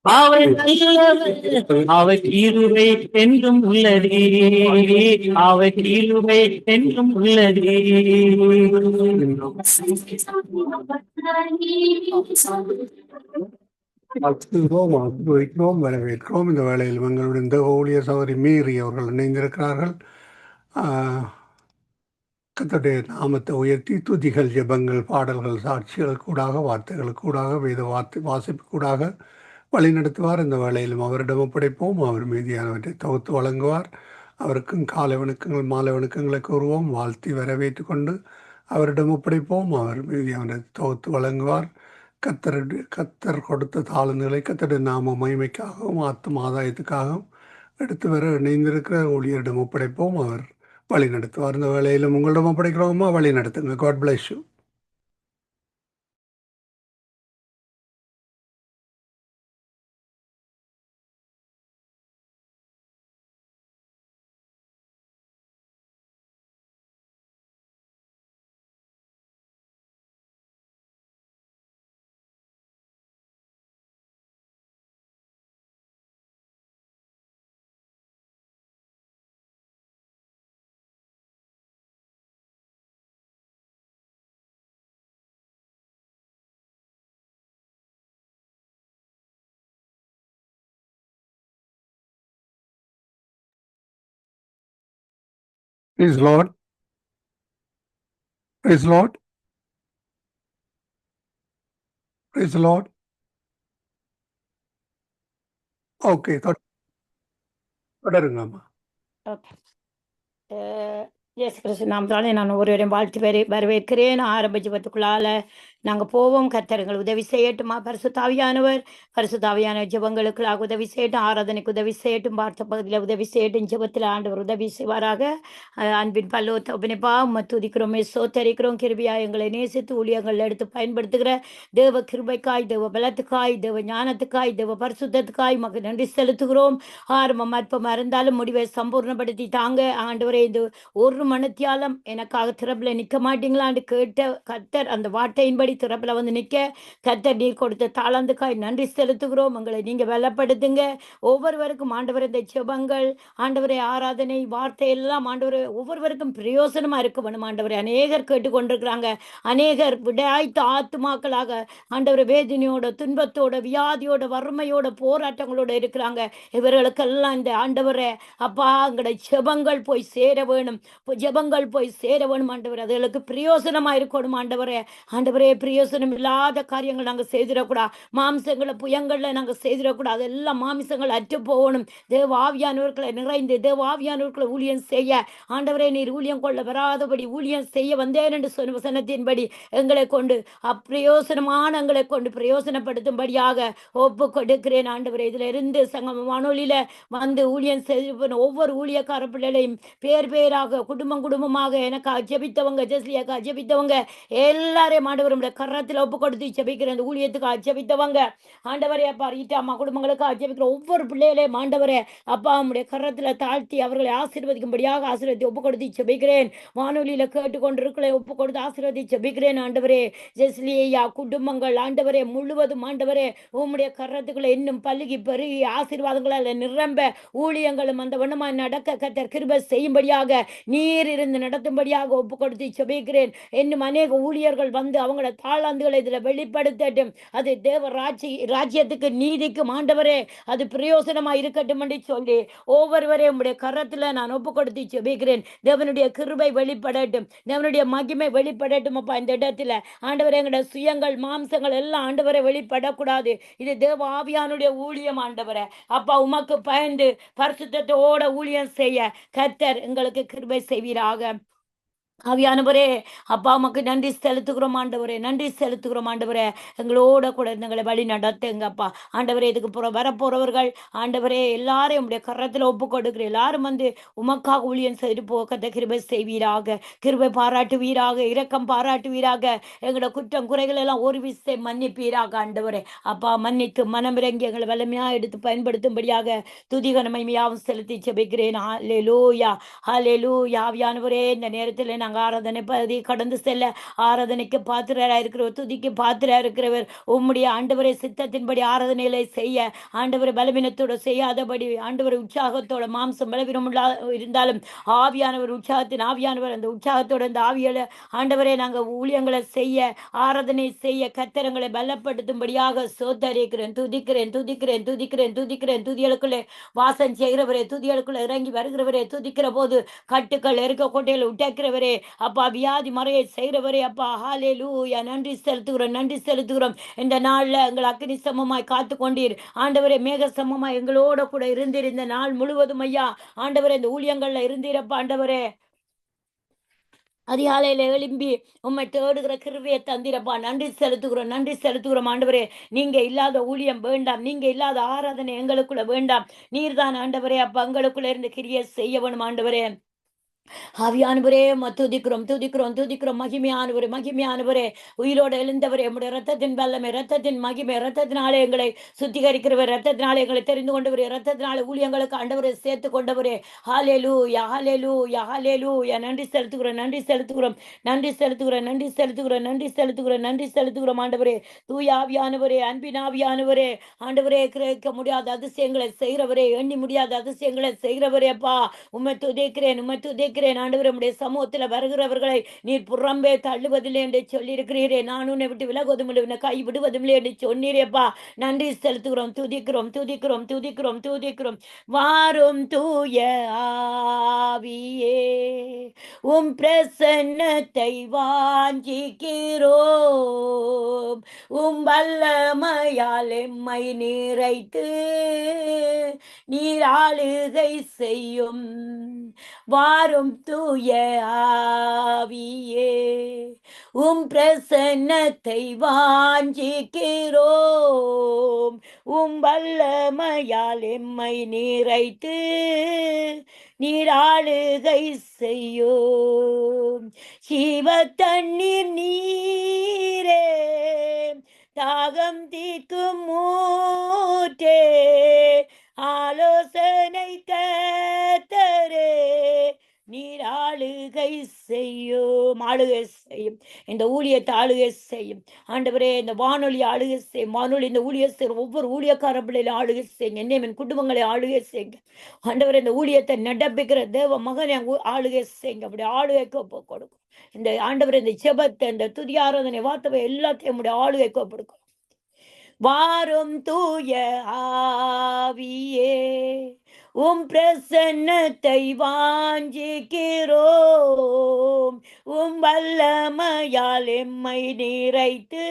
அவர் நல்லவர், அவர் கிருபை என்றும் உள்ளதே, அவர் கிருபை என்றும் உள்ளதே. வாழ்த்துகிறோம், அனுபவிக்கிறோம், வரவேற்கிறோம். இந்த வேளையில் எங்களுடைய இந்த ஊழியர் சகோதரி மீறி அவர்கள் இணைந்திருக்கிறார்கள். கர்த்தருடைய நாமத்தை உயர்த்தி துதிகள், ஜெபங்கள், பாடல்கள், சாட்சிகள் கூடாக, வார்த்தைகள் கூடாக, வேத வாசிப்பு கூடாக வழிநடத்துவார். இந்த வேளையிலும் அவரிடம் ஒப்படைப்போம். அவர் மீதியானவற்றை தொகுத்து வழங்குவார். அவருக்கும் காலை வணக்கங்கள், மாலை வணக்கங்களை கூறுவோம். வாழ்த்தி வரவேற்று கொண்டு அவரிடம் ஒப்படைப்போம். அவர் மீதியானவற்றை தொகுத்து வழங்குவார். கத்தர் கொடுத்த தாளந்துகளை கத்தருடைய நாம மகிமைக்காகவும் ஆத்தும ஆதாயத்துக்காகவும் எடுத்து வர இணைந்திருக்கிற ஊழியரிடம் ஒப்படைப்போம். அவர் வழி நடத்துவார். இந்த வேலையிலும் உங்களிடம் ஒப்படைக்கிறோமா, வழி நடத்துங்க. God bless you. Praise the Lord. Praise the Lord. Praise the Lord. Okay, தொடருங்க அம்மா. ஓகே. இயேசு கிறிஸ்து நாமத்தாலே நான் ஒருவரையும் வாழ்த்து வரவேற்கிறேன். ஆரம்ப ஜெபத்துக்குள்ளால நாங்கள் போவோம். கர்த்தர்கள் உதவி செய்யட்டுமா? பரிசுத்தாவியானவர் ஜெபங்களுக்குள்ளாக உதவி செய்யட்டும், ஆராதனைக்கு உதவி செய்யட்டும், வார்த்தை பகுதியில் உதவி செய்யட்டும், ஜெபத்தில் ஆண்டவர் உதவி செய்வாராக. அன்பின் பல்லோ தோப்பனைப்பா உம்மை துதிக்கிறோமே, சோத்தரிக்கிறோம். கிருபியா எங்களை நேசித்து ஊழியங்கள் எடுத்து பயன்படுத்துகிற தேவ கிருபைக்காய், தேவ பலத்துக்காய், தேவ ஞானத்துக்காய், தேவ பரிசுத்தத்துக்காய் மக்கு நன்றி செலுத்துகிறோம். ஆரம்பம் அற்பமாக இருந்தாலும் முடிவை சம்பூர்ணப்படுத்தி தாங்க ஆண்டவரே. இந்த ஒரு மணித்தியாலம் எனக்காக திறப்பில் நிற்க மாட்டீங்களான்னு கேட்ட கர்த்தர் அந்த வார்த்தையின்படி திறப்பில் வந்து நிற்க கர்த்தர் நீர் கொடுத்த தாளந்துக்காய் நன்றி செலுத்துகிறோம். உங்களை நீங்கள் வெள்ளப்படுத்துங்க. ஒவ்வொருவருக்கும் ஆண்டவர் இந்த ஜெபங்கள், ஆண்டவரை ஆராதனை, வார்த்தை எல்லாம் ஆண்டவர் ஒவ்வொருவருக்கும் பிரயோசனமாக இருக்க வேணும். ஆண்டவரை அநேகர் கேட்டுக்கொண்டிருக்கிறாங்க. அநேகர் விடாய்த்த ஆத்துமாக்களாக ஆண்டவர் வேதனையோட, துன்பத்தோட, வியாதியோட, வறுமையோட, போராட்டங்களோட இருக்கிறாங்க. இவர்களுக்கெல்லாம் இந்த ஆண்டவரை அப்பா எங்களுடைய ஜெபங்கள் போய் சேர வேணும். ஜெபங்கள் போய் சேர வேணும் ஆண்டவர். அதுகளுக்கு பிரயோசனமாக இருக்கணும் ஆண்டவரே. ஆண்டவரே, பிரயோசனம் இல்லாத காரியங்கள் நாங்கள் செய்திடக்கூடாது. மாம்சங்களை புயங்களில் நாங்கள் செய்திடக்கூடாது. அதெல்லாம் மாமிசங்கள் அற்று போகணும். தேவ ஆவியானவர்களை நிறைந்து தேவ ஆவியானவர்களை ஊழியம் செய்ய ஆண்டவரே நீர் ஊழியம் கொள்ள வராதபடி ஊழியம் செய்ய வந்தேன் என்று சொன்ன வசனத்தின்படி எங்களை கொண்டு அப்பிரயோசனமான எங்களை கொண்டு பிரயோசனப்படுத்தும்படியாக ஒப்பு கொடுக்கிறேன் ஆண்டவரே. இதில் இருந்து சங்கம் வானொலியில் வந்து ஊழியம் செய்து ஒவ்வொரு ஊழியக்கார பிள்ளைகளையும் பேராக குடும்பமாக எனக்கு ஜெபித்தவங்க, ஜெஸ்லியாக்கா ஜெபித்தவங்க எல்லாரையும் ஆண்டவர் கரத்தில் ஒப்பு கொடுத்து ஜெபிக்கிற அந்த ஊழியத்துக்கு ஜெபித்தவங்க ஆண்டவரே அப்பா ரீட்டாமா குடும்பங்களுக்கு ஜெபிக்கிற ஒவ்வொரு பிள்ளைகளையும் ஆண்டவரே அப்பா உம்முடைய கரத்தில் தாழ்த்தி அவர்களை ஆசீர்வதிக்கும்படியாக ஆசீர்வதி ஒப்பு கொடுத்து ஜெபிக்கிறேன். வானொலியில் கேட்டுக்கொண்டிருக்கலை ஒப்பு கொடுத்து ஆசீர்வதி ஜெபிக்கிறேன் ஆண்டவரே. ஜெஸ்லியா குடும்பங்கள் ஆண்டவரே முழுவதும் ஆண்டவரே உம்முடைய கரத்துக்களை இன்னும் பல்லுகி பெருகி ஆசீர்வாதங்களால் நிரம்ப ஊழியங்களும் அந்த வண்ணமாய் நடக்க கர்த்தர் கிருபை செய்யும்படியாக நீர் இருந்து நடத்தும்படியாக ஒப்பு கொடுத்து ஜெபிக்கிறேன். இன்னும் அநேக ஊழியர்கள் வந்து அவங்களோட தாளாந்துகளை இதில் வெளிப்படுத்தட்டும். அது தேவ ராஜ்யத்துக்கு நீதிக்கும் ஆண்டவரே அது பிரயோசனமாக இருக்கட்டும் என்று சொல்லி ஒவ்வொருவரையும் உங்களுடைய கரத்தில் நான் ஒப்பு கொடுத்து ஜெபிக்கிறேன். தேவனுடைய கிருபை வெளிப்படட்டும், தேவனுடைய மகிமை வெளிப்படட்டும். அப்பா இந்த இடத்துல ஆண்டவரே எங்களுடைய சுயங்கள் மாம்சங்கள் எல்லாம் ஆண்டவரை வெளிப்படக்கூடாது. இது தேவ ஆவியானுடைய ஊழியம் ஆண்டவரே. அப்பா உமக்கு பயந்து பரிசுத்தத்தோட ஊழியம் செய்ய கர்த்தர் எங்களுக்கு கிருபை செய்வீராக. ஆவியானவரே அப்பா உமக்கு நன்றி செலுத்துகிறோம் ஆண்டவரே, நன்றி செலுத்துகிறோம் ஆண்டவரே. எங்களோட கூட எங்களை வழி நடத்துங்கப்பா ஆண்டவரே. இதுக்கு வரப்போறவர்கள் ஆண்டவரே எல்லாரையும் உடைய கரத்தில் ஒப்பு கொடுக்குற எல்லாரும் வந்து உமக்காக ஊழியம் செய்து போக்கத்தை கிருபை செய்வீராக, கிருபை பாராட்டுவீராக, இரக்கம் பாராட்டுவீராக. எங்களோட குற்றம் குறைகள் எல்லாம் ஒரு விசை மன்னிப்பீராக ஆண்டவரே. அப்பா மன்னித்து மனமிறங்கி எங்களை வலிமையாக எடுத்து பயன்படுத்தும்படியாக துதிக நன்மையாவும் செலுத்தி ஜெபிக்கிறேன். ஹல்லேலூயா, ஹல்லேலூயா. ஆவியானவரே இந்த நேரத்தில் நாங்கள் ஆராதனை பகுதி கடந்து செல்ல ஆராதனைக்கு பாத்திரராக இருக்கிறவர், துதிக்கு பாத்திரராக இருக்கிறவர், உம்முடைய ஆண்டவரை சித்தத்தின்படி ஆராதனைகளை செய்ய ஆண்டவரை பலவீனத்தோட செய்யாதபடி ஆண்டவரை உற்சாகத்தோட மாம்சம் பலவீனம் இருந்தாலும் ஆவியானவர் உற்சாகத்தின் ஆவியானவர் அந்த உற்சாகத்தோட அந்த ஆவியலை ஆண்டவரே நாங்கள் ஊழியங்களை செய்ய ஆராதனை செய்ய கத்தரங்களை பலப்படுத்தும்படியாக சோத்தரிக்கிறேன். துதிக்கிறேன் துதிக்கிறேன் துதிக்கிறேன் துதிக்கிறேன். துதிகளுக்குள்ளே வாசம் செய்கிறவரே, துதிகளுக்குள்ள இறங்கி வருகிறவரே, துதிக்கிற போது கட்டுக்கள் இருக்க கோட்டையில் உடைக்கிறவரே, அப்பா வியாதி மறையை செய்கிறவரே, அப்பா ஹல்லேலூயா நன்றி செலுத்துகிறோம் நன்றி செலுத்துகிறோம். இந்த நாள்ல எங்கள் அக்னி சமமாய் காத்து கொண்டீர் ஆண்டவரே, மேக சமமாய் எங்களோட கூட இருந்தீர் இந்த நாள் முழுவதும் ஐயா. ஆண்டவரே இந்த ஊழியங்கள்ல இருந்தீரப்பா ஆண்டவரே. அதிகாலையில எழும்பி உம்மை தேடுகிற கிருபையை தந்திரப்பா. நன்றி செலுத்துகிறோம் நன்றி செலுத்துகிறோம் ஆண்டவரே. நீங்க இல்லாத ஊழியம் வேண்டாம், நீங்க இல்லாத ஆராதனை எங்களுக்குள்ள வேண்டாம். நீர்தான் ஆண்டவரே அப்ப எங்களுக்குள்ள இருந்து கிரியை செய்ய வேணும் ஆண்டவரே. ஆவியானவரே துதிக்கிறோம் துதிக்கிறோம் துதிக்கிறோம். மகிமையானவரே மகிமையானவரே, உயிரோடு எழுந்தவரே, உம்முடைய ரத்தத்தின் வல்லமை, ரத்தத்தின் மகிமை, ரத்தத்தினாலே எங்களை சுத்திகரிக்கிறவர், ரத்தத்தினாலே எங்களை தெரிந்து கொண்டவரே, ரத்தத்தினாலே ஊழியங்களுக்கு ஆண்டவரை சேர்த்து கொண்டவரே. ஹல்லேலூயா ஹல்லேலூயா ஹல்லேலூயா. நன்றி செலுத்துகிறோம் நன்றி செலுத்துகிறோம் நன்றி செலுத்துகிறோம் நன்றி செலுத்துகிறோம் நன்றி செலுத்துகிறோம் நன்றி செலுத்துகிறோம் ஆண்டவரே. தூய ஆவியானவரே, அன்பின் ஆவியானவரே, ஆண்டவரே கிரகிக்க முடியாத அதிசயங்களை செய்கிறவரே, எண்ணி முடியாத அதிசயங்களை செய்கிறவரே அப்பா. உம்மை துதிக்கிறேன் உம்மை துதிக்கிறேன் ஆண்டவரே. உம்முடைய சமூகத்தில் வருகிறவர்களை நீர் புறம்பே தள்ளுவதில்லை என்று சொல்லியிருக்கிறீரே. நான் உன்னை விட்டு விலகுவதும் இல்லை, உன்னை கை விடுவதும் இல்லை என்று சொன்னீரேப்பா. நன்றி செலுத்துகிறோம் துதிக்கிறோம் துதிக்கிறோம் துதிக்கிறோம் துதிக்கிறோம். வாரும் தூய ஆவியே, உம் பிரசன்னத்தை வாஞ்சிக்கிறோம், உம் வல்லமையால் எம்மை நிறைத்து நீர் ஆளுகை செய்யும். வாரும் தூய ஆவியே, உம் பிரசன்னத்தை வாஞ்சிக்கிறோம், உம் வல்லமையால் எம்மை நிறைத்து நீர் ஆளுகை செய்யும். ஜீவ தண்ணீர் நீரே, தாகம் தீர்க்கும் ஊற்றே, ஆலோசனை கர்த்தரே, நீர் ஆளுகை செய்யும் ஆளுகை செய்யும். இந்த ஊழியத்தை ஆளுகை செய்யும் ஆண்டவரே. இந்த வானொலி ஆளுகை செய்யும். வானொலி இந்த ஊழிய செய்யும். ஒவ்வொரு ஊழியக்கார பிள்ளையில ஆளுகை செய்யுங்க. என்னையும் குடும்பங்களை ஆளுகை செய்யுங்க ஆண்டவரே. இந்த ஊழியத்தை நடப்பிக்கிற தேவ மகனை ஆளுகை செய்யுங்க. அப்படி ஆளுகைக்கு ஒப்பு கொடுக்கும். இந்த ஆண்டவரே இந்த ஜெபத்தை இந்த துதி ஆராதனை வார்த்தை எல்லாத்தையும் ஆளுகைக்கு ஒப்பு கொடுக்கும். வாரும் தூய ஆவியே, உம் பிரசன்னத்தை வாஞ்சிக்கிறோம், உம் வல்லமையால் எம்மை நிறைத்து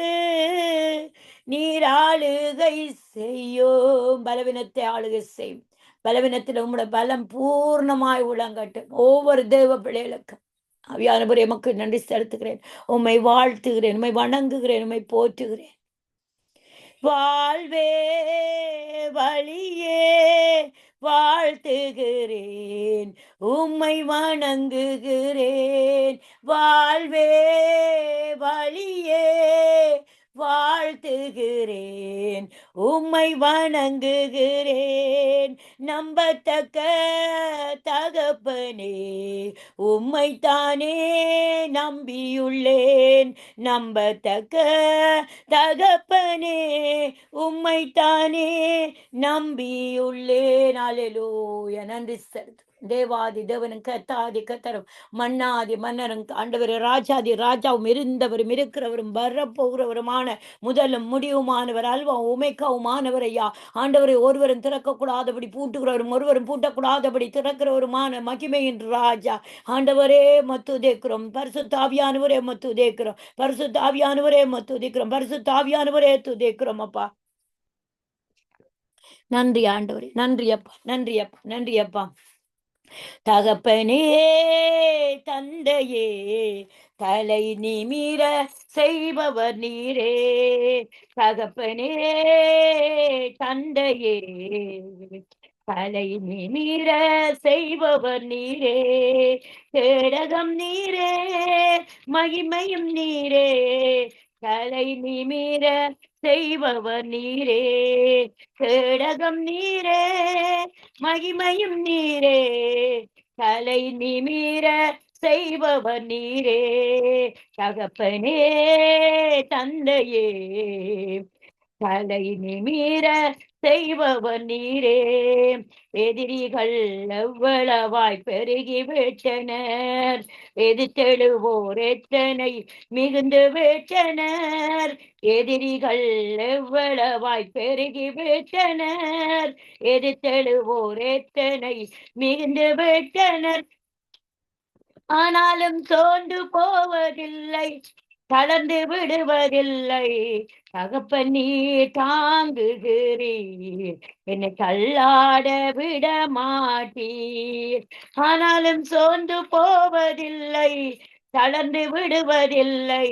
நீர் ஆளுகை செய்யும். பலவீனத்தை ஆளுகை செய்யும். பலவீனத்தில் உம்முடைய பலம் பூர்ணமாய் உளங்கட்டும் ஒவ்வொரு தேவ பிள்ளைகளுக்கும். ஆவியானவரே எமக்கு நன்றி செலுத்துகிறேன். உம்மை வாழ்த்துகிறேன், உம்மை வணங்குகிறேன், உம்மை போற்றுகிறேன். வாழ்வே வழியே வாழ்த்துகிறேன், உம்மை வணங்குகிறேன். வாழ்வே வழியே வாழ்த்துகிறேன், உம்மை வணங்குகிறேன். நம்பத்தக்க தகப்பனே, உம்மைத்தானே நம்பியுள்ளேன். நம்பத்தக்க தகப்பனே, உம்மைத்தானே நம்பியுள்ளேன். அல்லேலூயா. நன்றி செலுத்து. தேவாதி தேவனும் கத்தாதி கத்தரும் மன்னாதி மன்னரும் ஆண்டவர் ராஜாதி ராஜாவும் இருந்தவரும் இருக்கிறவரும் வரப்போகிறவருமான முதலும் முடிவுமானவர் அல்வா உமைக்காவுமானவர் ஐயா. ஆண்டவரை ஒருவரும் திறக்கக்கூடாதபடி பூட்டுகிறவரும் ஒருவரும் பூட்டக்கூடாதபடி திறக்கிறவருமான மகிமையின் ராஜா. ஆண்டவரே மத்துதேக்கிறோம். பரிசுத்தாவியானவரே மத்துதேக்கிறோம். பரிசுத்தாவியானவரே மத்துதேக்கிறோம். பரிசுத்தாவியானவரே துதேக்கிறோம் அப்பா. நன்றி ஆண்டவரே. நன்றி அப்பா நன்றி அப்பா நன்றி அப்பா. தகப்பனே தந்தையே, தலை நிமிர செய்பவர் நீரே. தகப்பனே தந்தையே, தலை நிமிர செய்பவர் நீரே. கேடகம் நீரே, மகிமையும் நீரே, தலை நிமிர செய்பவர் நீரே. கேடகம் நீரே, மகிமையும் நீரே, தலை நிமிர செய்பவர் நீரே. தகப்பனே தந்தையே தலை நிமிர செய்பவர் நீரே. எதிரிகள் எவ்வளவாய் பெருகி விட்டனர், எதிர்த்தெழுவோர் எத்தனை மிகுந்து விட்டனர். எதிரிகள் எவ்வளவாய் பெருகி விட்டனர், எதிர்த்தெழுவோர் எத்தனை மிகுந்து விட்டனர். ஆனாலும் சோர்ந்து போவதில்லை, தளர்ந்து விடுவதில்லை. தகப்பன் நீர் தாங்குகிறீர், என்னை தள்ளாட விட மாட்டீர். ஆனாலும் சோர்ந்து போவதில்லை, தளர்ந்து விடுவதில்லை.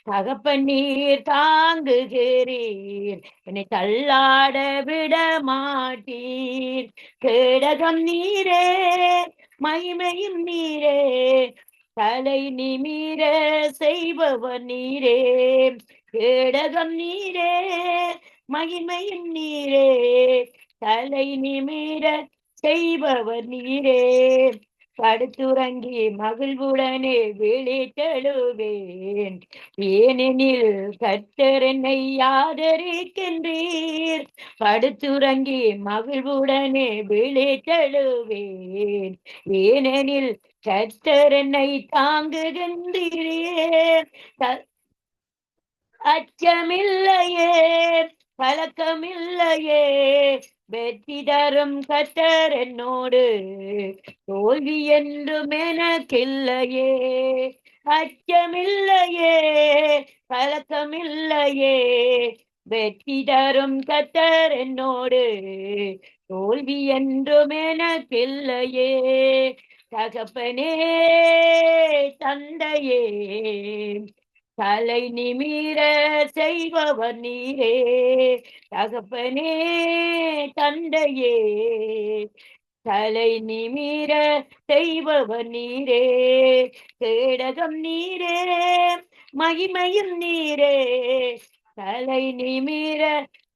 தகப்பன் நீர் தாங்குகிறீர், என்னை தள்ளாட விட மாட்டீர். கேடகம் நீரே, மகிமையும் நீரே, தலை நிமிர செய்பவர் நீரே. கேடகம் நீரே, மகிமையும் நீரே, தலை நிமிர செய்பவர் நீரே. படுத்துறங்கி மகிழ்வுடனே விழித்தெழுவேன், ஏனெனில் கர்த்தர் என்னை ஆதரிக்கின்றீர். படுத்துறங்கி மகிழ்வுடனே விழித்தெழுவேன், ஏனெனில் கர்த்தர் என்னை தாங்குகின்றீர். அச்சமில்லையே, கலக்கமில்லையே, வெற்றி தரும் கர்த்தர் என்னோடு, தோல்வி என்றும் எனக்கில்லையே. அச்சமில்லையே, கலக்கமில்லையே, வெற்றி தரும் கர்த்தர் என்னோடு, தோல்வி என்றும் எனக்கில்லையே. தகப்பனே தந்தையே தலை நிமிர செய்பவர் நீரே. தகப்பனே தந்தையே தலை நிமிர செய்பவர் நீரே. கேடகம் நீரே, மகிமையும் நீரே, தலை நிமிர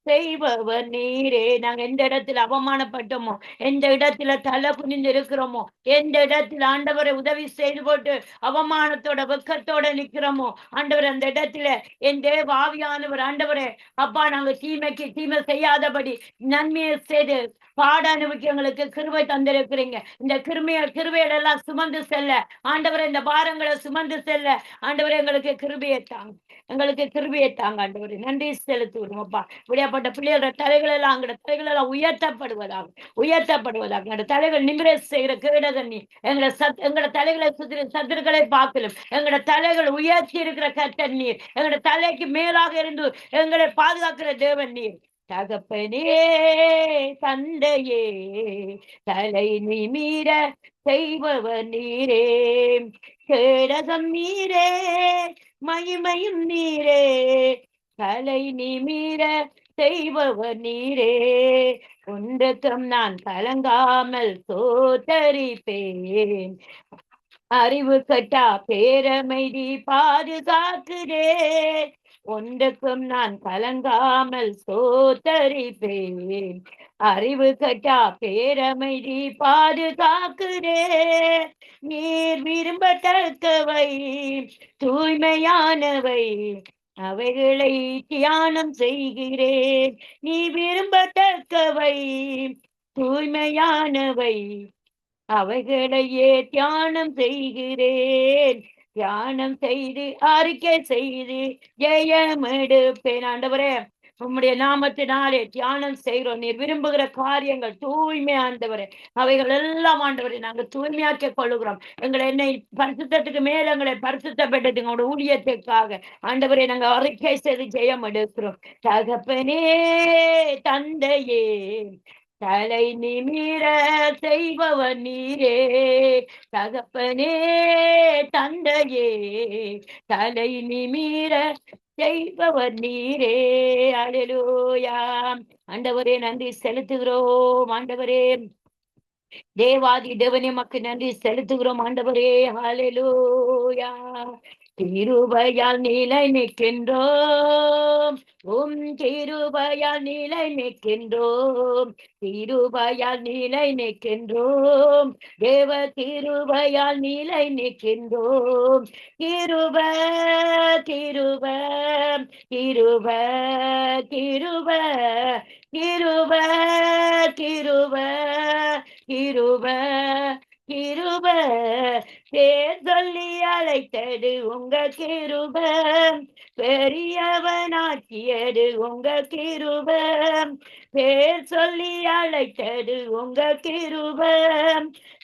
செய்பவர் நீரே. நாங்க எந்த இடத்துல அவமானப்பட்டோமோ, எந்த இடத்துல தலை குனிந்து இருக்கிறோமோ, எந்த இடத்துல ஆண்டவரை உதவி செய்து போட்டு அவமானத்தோட வெக்கத்தோட நிக்கிறோமோ, ஆண்டவர் அந்த இடத்துல என் தேவ ஆவியானவர் ஆண்டவரே அப்பா, நாங்க தீமைக்கு தீமை செய்யாதபடி நன்மையை செய்து பாட அனுபவிக்க எங்களுக்கு கிருபை தந்திருக்கிறீங்க. இந்த கிருபையெல்லாம் சுமந்து செல்ல ஆண்டவரை, இந்த பாரங்களை சுமந்து செல்ல ஆண்டவரை எங்களுக்கு கிருபையை தாங்க, எங்களுக்கு கிருபையை தாங்க ஆண்டவரை. நன்றி செலுத்துவோம் அப்பா. விளையாப்பட்ட பிள்ளைகளோட தலைகள் எல்லாம் அங்கட தலைகள் எல்லாம் உயர்த்தப்படுவதாக, உயர்த்தப்படுவதாக. எங்களோட தலைகள் நிமிர செய்கிற கேடகண்ணி எங்களோட தலைகளை சுற்றி சத்துருக்களை பார்க்கலும் எங்களோட தலைகள் உயர்த்தி இருக்கிற கர்த்தர் நீர், எங்களோட தலைக்கு மேலாக இருந்து எங்களை பாதுகாக்கிற தேவன் நீர். தகப்பனே தந்தையே தலை நிமிர செய்பவர் நீரே. கேடகம் நீரே, மகிமையும் நீரே, தலை நிமிர செய்பவர் நீரே. ஒன்றுக்கும் நான் கலங்காமல் தோத்தரிப்பேன், அறிவு கட்டா பேரமைதி பாதுகாக்குதே. ஒன்றுக்கும் நான் கலங்காமல் சோத்தரிப்பேன், அறிவு கட்டா பேரமைதி பாதுகாக்குதே. நீர் விரும்பத்தக்கவை தூய்மையானவை, அவைகளை தியானம் செய்கிறேன். நீ விரும்பத்தக்கவை தூய்மையானவை, அவைகளையே தியானம் செய்கிறேன். தியானம் செய்து அறிக்கை செய்து ஜெயம் எடுப்பேன். ஆண்டவரே, உம்முடைய நாமத்தினாலே தியானம் செய்கிறோம். நீர் விரும்புகிற காரியங்கள் தூய்மை ஆண்டவரே, அவைகள் எல்லாம் ஆண்டவரே நாங்க தூய்மையாக்கிக் கொள்ளுகிறோம். என்னை பரிசுத்தத்துக்கு மேல எங்களை பரிசுத்தப்பட்டது உங்களோட ஊழியத்துக்காக ஆண்டவரே நாங்க அறிக்கை செய்து ஜெயம் எடுக்கிறோம். தகப்பனே தந்தையே தலை நிமிர செய்பவர் நீரே. தகப்பனே தந்தையே தலை நிமிர செய்பவர் நீரே. அல்லேலூயா. ஆண்டவரே நன்றி செலுத்துகிறோம். ஆண்டவரே தேவாதி தேவனே மக்கு நன்றி செலுத்துகிறோம். ஆண்டவரே அல்லேலூயா. கிருபையால் நிலை நிற்கின்றோம். கிருபையால் நிலை நிற்கின்றோம். கிருபையால் நிலை நிற்கின்றோம். தேவ கிருபையால் நிலை நிற்கின்றோம். கிருப கிருப கிருப கிருப கிருப கிருப கிருப கிருப பேர் சொல்லி அழைத்தது உங்க கிருப. பெரியவனாக்கியது உங்க கிருப. பேர் சொல்லி அழைத்தது உங்க கிருப.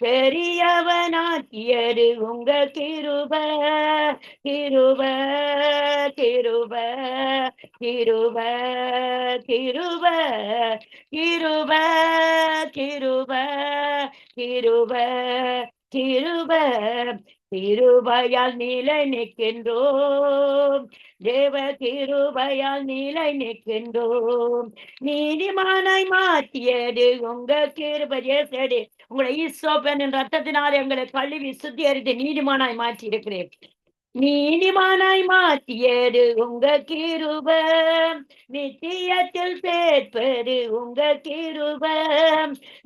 பெரியவனாக்கியது உங்க கிருப. கிருப கிருப கிருப கிருப கிருப கிருப கிருப கிருப கிருபையால் நிலை நிற்கின்றோம். தேவ கிருபையால் நிலை நிற்கின்றோம். நீதிமானாய் மாற்றியது உங்க கிருபை. சரி, உங்களை ஈசோப்பனின் ரத்தத்தினால் எங்களை கழுவி சுத்திகரித்து நீதிமானாய் மாற்றி இருக்கிறேன். நீதிமானாய் மாற்றியது உங்க கிருப. நித்தியத்தில் சேர்ப்பது உங்க கிருப.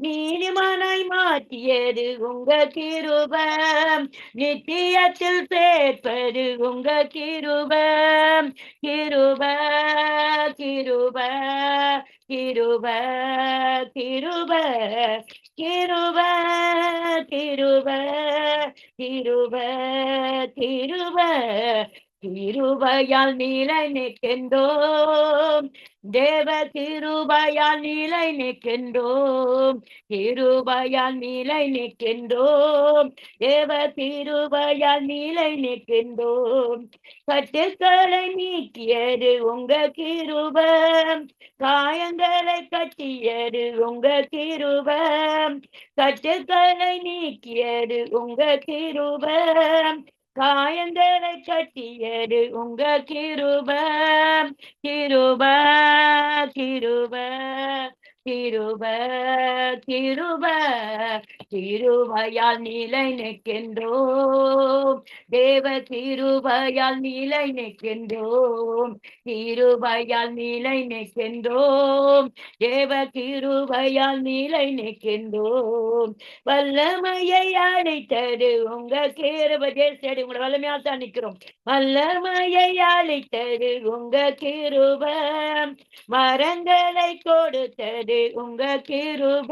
நீதிமானாய் மாற்றியது உங்க கிருப. நித்தியத்தில் சேர்ப்பது உங்க கிருப. கிருப கிருப கிருப கிருப கிருப கிருப கிருப கிருப கிருபையால் நிலை நிற்கின்றோம். தேவ கிருபையால் நிலை நிற்கின்றோம். கிருபையால் நிலை நிற்கின்றோம். தேவ கிருபையால் நிலை நிற்கின்றோம். கட்டுக்களை நீக்கியது உங்க கிருப. காயங்களை கட்டியது உங்க கிருப. கட்டுக்களை நீக்கியது உங்க கிருப. காயங்களை கட்டியது உங்க கிருப. கிருப கிருப கிருப கிருப கிருபையால் நிலை நிற்கின்றோம். தேவ கிருபையால் நிலை நிற்கின்றோம். கிருபையால் நிலை நிற்கின்றோம். தேவ கிருபையால் நிலை நிற்கின்றோம். வல்லமையை அளித்தது உங்க கிருபை. சரி, உங்களை வல்லமையால் தான் நிற்கிறோம். வல்லமையை அளித்தது உங்க கிருப. மரங்களை கொடுத்தது உங்க கிருப.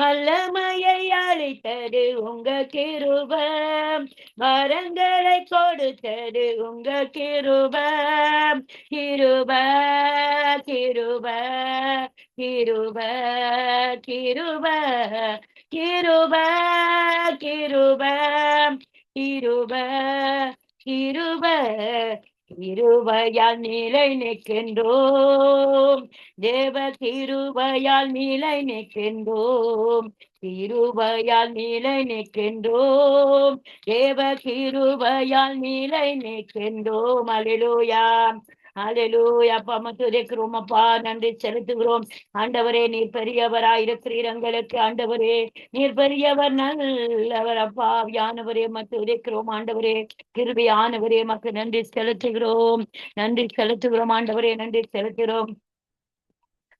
வல்லமையை அளித்தது உங்க கிருப. மரங்களை கொடுத்தது உங்க கிருப. கிருப கிருப கிருப கிருப கிருப கிருப கிருப கிருப கிருபையால் நிலை நிற்கின்றோம். தேவ கிருபையால் நிலை நிற்கின்றோம். கிருபையால் நிலை நிற்கின்றோம். தேவ கிருபையால் நிலை நிற்கின்றோம். அல்லேலூயா அல்லேலூயா. அப்பா துதிக்கிறோம் அப்பா, நன்றி செலுத்துகிறோம். ஆண்டவரே, நீர் பெரியவராய் இருக்கிறீர் எங்களுக்கு. ஆண்டவரே, நீர் பெரியவர், நல்லவர் அப்பா. யானவரே துதிக்கிறோம். ஆண்டவரே, கிருபையானவரே, மக்கள் நன்றி செலுத்துகிறோம். நன்றி செலுத்துகிறோம் ஆண்டவரே, நன்றி செலுத்துகிறோம்.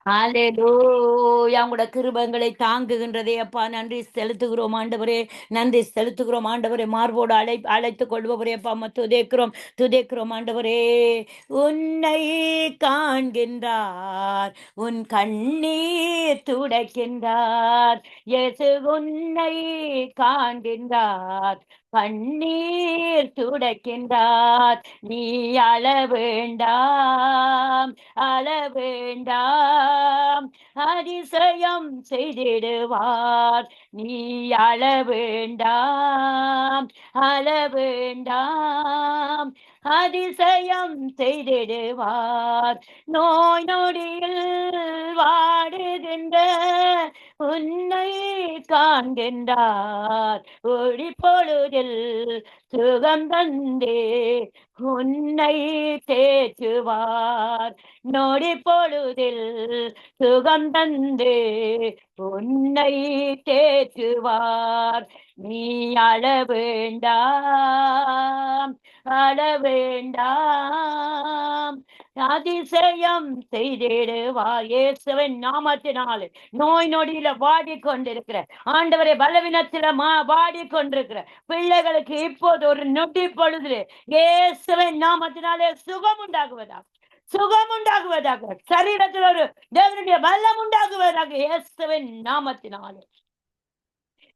அல்லேலூயா. உங்களோட கிருபங்களை தாங்குகின்றதே அப்பா, நன்றி செலுத்துகிறோம் ஆண்டவரே, நன்றி செலுத்துகிறோம் ஆண்டவரே. மார்போடு அழைத்துக் கொள்பவரே அப்பா, துதிக்கிறோம் ஆண்டவரே. உன்னை காண்கின்றார், உன் கண்ணீர் துடைக்கின்றார். இயேசு உன்னை காண்கின்றார், கண்ணீர் துடைக்கின்றார். நீ அழ வேண்டாம், அழ வேண்டாம், அதிசயம் செய்திடுவார். நீ அழ வேண்டாம், அழ வேண்டாம், அதிசயம் செய்திடுவார். நோய் நொடியில் வாடுகின்ற உன்னை காண்கின்றார். ஒளி பொழுதில் சுகம் தந்தே உன்னை தேற்றுவார். நொடி பொழுதில் சுகம் தந்தே உன்னை தேற்றுவார். நீ அழ வேண்டாம், அழ வேண்டாம், அதிசயம் செய்திடுவார். இயேசுவின் நாமத்தினாலே நோய் நொடியில வாடிக்கொண்டிருக்கிற ஆண்டவரை பலவீனத்தில வாடிக்கொண்டிருக்கிற பிள்ளைகளுக்கு இப்போது ஒரு நொடி பொழுது இயேசுவின் நாமத்தினாலே சுகம் உண்டாகுவதாக, சுகம் உண்டாகுவதாக, சரீரத்தில் ஒரு தேவனுடைய பலம் உண்டாகுவதாக இயேசுவின் நாமத்தினாலே.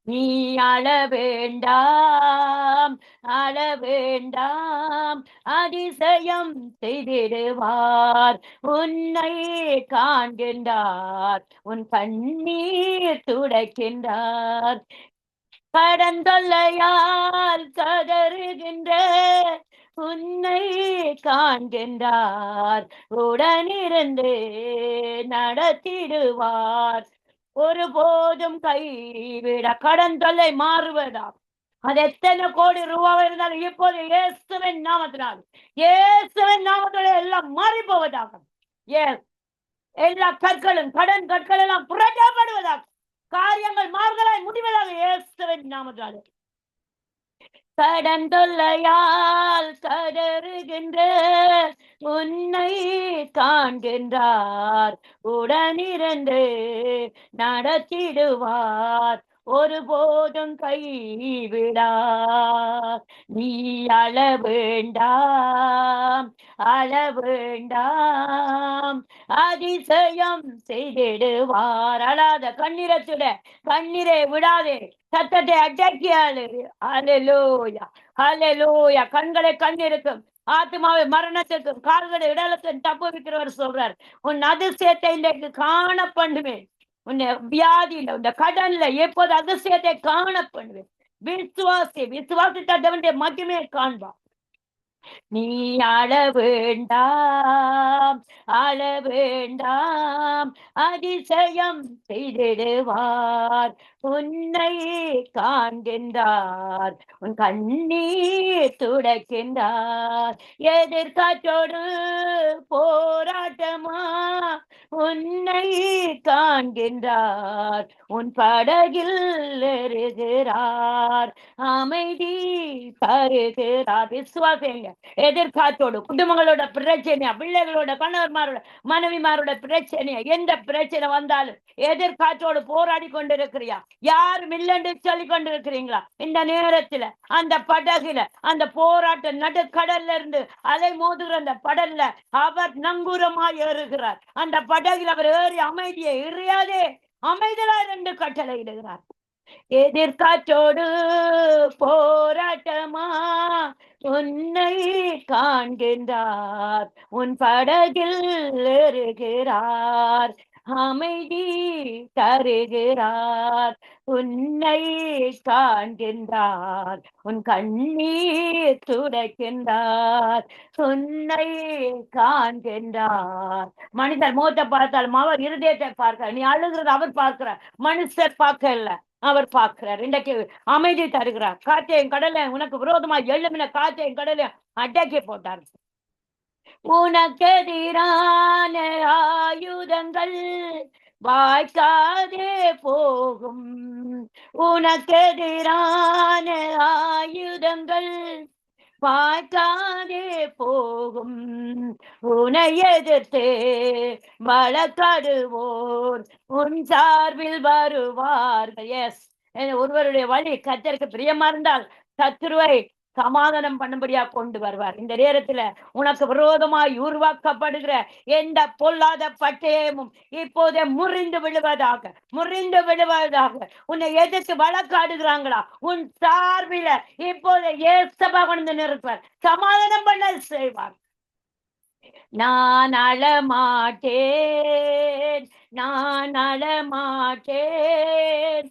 நீ அழ வேண்டாம், அழ வேண்டாம், அதிசயம் செய்திடுவார். உன்னை காண்கின்றார், உன் கண்ணீர் துடைக்கின்றார். கடந்தொல்லையால் கதறுகின்ற உன்னை காண்கின்றார். உடனிருந்து நடத்திடுவார். ஒருபோதும் கைவிட கடன் தொல்லை மாறுவதா, அது எத்தனை கோடி ரூபாய் இருந்தாலும் இப்போது இயேசுவின் நாமத்தினால், இயேசுவின் நாமத்தினால எல்லாம் மாறி போவதாக. எல்லா கற்களும் கடன் கற்கள் எல்லாம் புரட்டப்படுவதாக, காரியங்கள் மாறுதலாய் முடிவதாக இயேசுவின் நாமத்தினாலே. கடன் தொல்லையால் கதறுகின்ற உன்னை காண்கின்றார். உடனிருந்து நடத்திடுவார். ஒருபோதும் கைவிடார். நீ அழ வேண்டாம், அழ வேண்டாம், அதிசயம் செய்திடுவார். அழாத கண்ணீரத்துட கண்ணீரை விடாதே, சத்தத்தை அடக்கி அழு. ஹல்லேலூயா, ஹல்லேலூயா. கண்களை கண்ணீருக்கும் ஆத்மாவை மரணத்துக்கும் கால்களை இடலத்துக்கும் தப்புவிக்கிறவர் சொல்றார். உன் அதிசயத்தை இன்றைக்கு காண பண்ணுவேன். உன்னை வியாதியில இந்த கடன்ல எப்போது அதிசயத்தை காண பண்ணுவேன். விசுவாசி, விசுவாசித்தவனுடைய மகிமையை காண்பா. நீ அழ வேண்டாம், அழ வேண்டாம், அதிசயம் செய்திடுவார். உன்னை காண்கின்றார், உன் கண்ணீர் துடைக்கின்றார். எதிர்காற்றோடு போராட்டமா உன்னை காண்கின்றார். உன் படகில் இருக்கிறார், அமைதி தருகிறார். விசுவாசங்க. எதிர்காற்றோடு குடும்பங்களோட பிரச்சனையா, பிள்ளைகளோட கணவன்மாரோட மனைவிமாரோட பிரச்சனையா, எந்த பிரச்சனை வந்தாலும் எதிர்காற்றோடு போராடி கொண்டிருக்கிறியா, யாரும் இல்லைன்னு சொல்லி கொண்டிருக்கிறீங்களா? இந்த நேரத்துல அந்த படகுல, அந்த போராட்ட நடுக்கடல்ல இருந்து அலை மோதுகிற அந்த படல்ல அவர் நங்கூரமாய் ஏறுகிறார். அந்த படகுல அவர் ஏறி அமைதியை இறையாதே அமைதலா என்று கட்டளையிடுகிறார். எதிர்காற்றோடு போராட்டமா உன்னை காண்கின்றார். உன் படகில் ஏறுகிறார், அமைதி தருகிறார். உன்னை காண்கின்றார், உன் கண்ணீர் துடைக்கின்றார். உன்னை காண்கின்றார். மனிதர் முகத்தை பார்த்தாலும் அவர் இருதயத்தை பார்க்கிறார். நீ அழுகிறது அவர் பார்க்கிறார், மனுஷர் பார்க்கல, அவர் பார்க்கிறார். இன்றைக்கு அமைதி தருகிறார். காற்றையும் கடலையும் உனக்கு விரோதமா எழுமின காற்றையும் கடலையும் அடக்கி போட்டார். உனக்கெதிரான ஆயுதங்கள் வாய்க்காதே போகும். உனக்கெதிரான ஆயுதங்கள் வாய்க்காதே போகும். உன்னை எதிர்த்து வழக்காடுவோர் உன் சார்பில் வருவார்கள். எஸ், ஒருவருடைய வழி கர்த்தருக்கு பிரியமா இருந்தால் சத்துருவை சமாதானம் பண்ணும்படியா கொண்டு வருவார். இந்த நேரத்துல உனக்கு விரோதமாய் உருவாக்கப்படுகிற எந்த பொல்லாத பட்டயமும் இப்போதே முறிந்து விழுவதாக, முறிந்து விழுவதாக. உன்னை எதிர்த்து வழக்காடுகிறாங்களா, உன் சார்பில இப்போதே ஏசப்பா கொண்டு நிறுத்துவார், சமாதானம் பண்ண செய்வார். நான் அழமாட்டேன், நான் அழமாட்டேன்,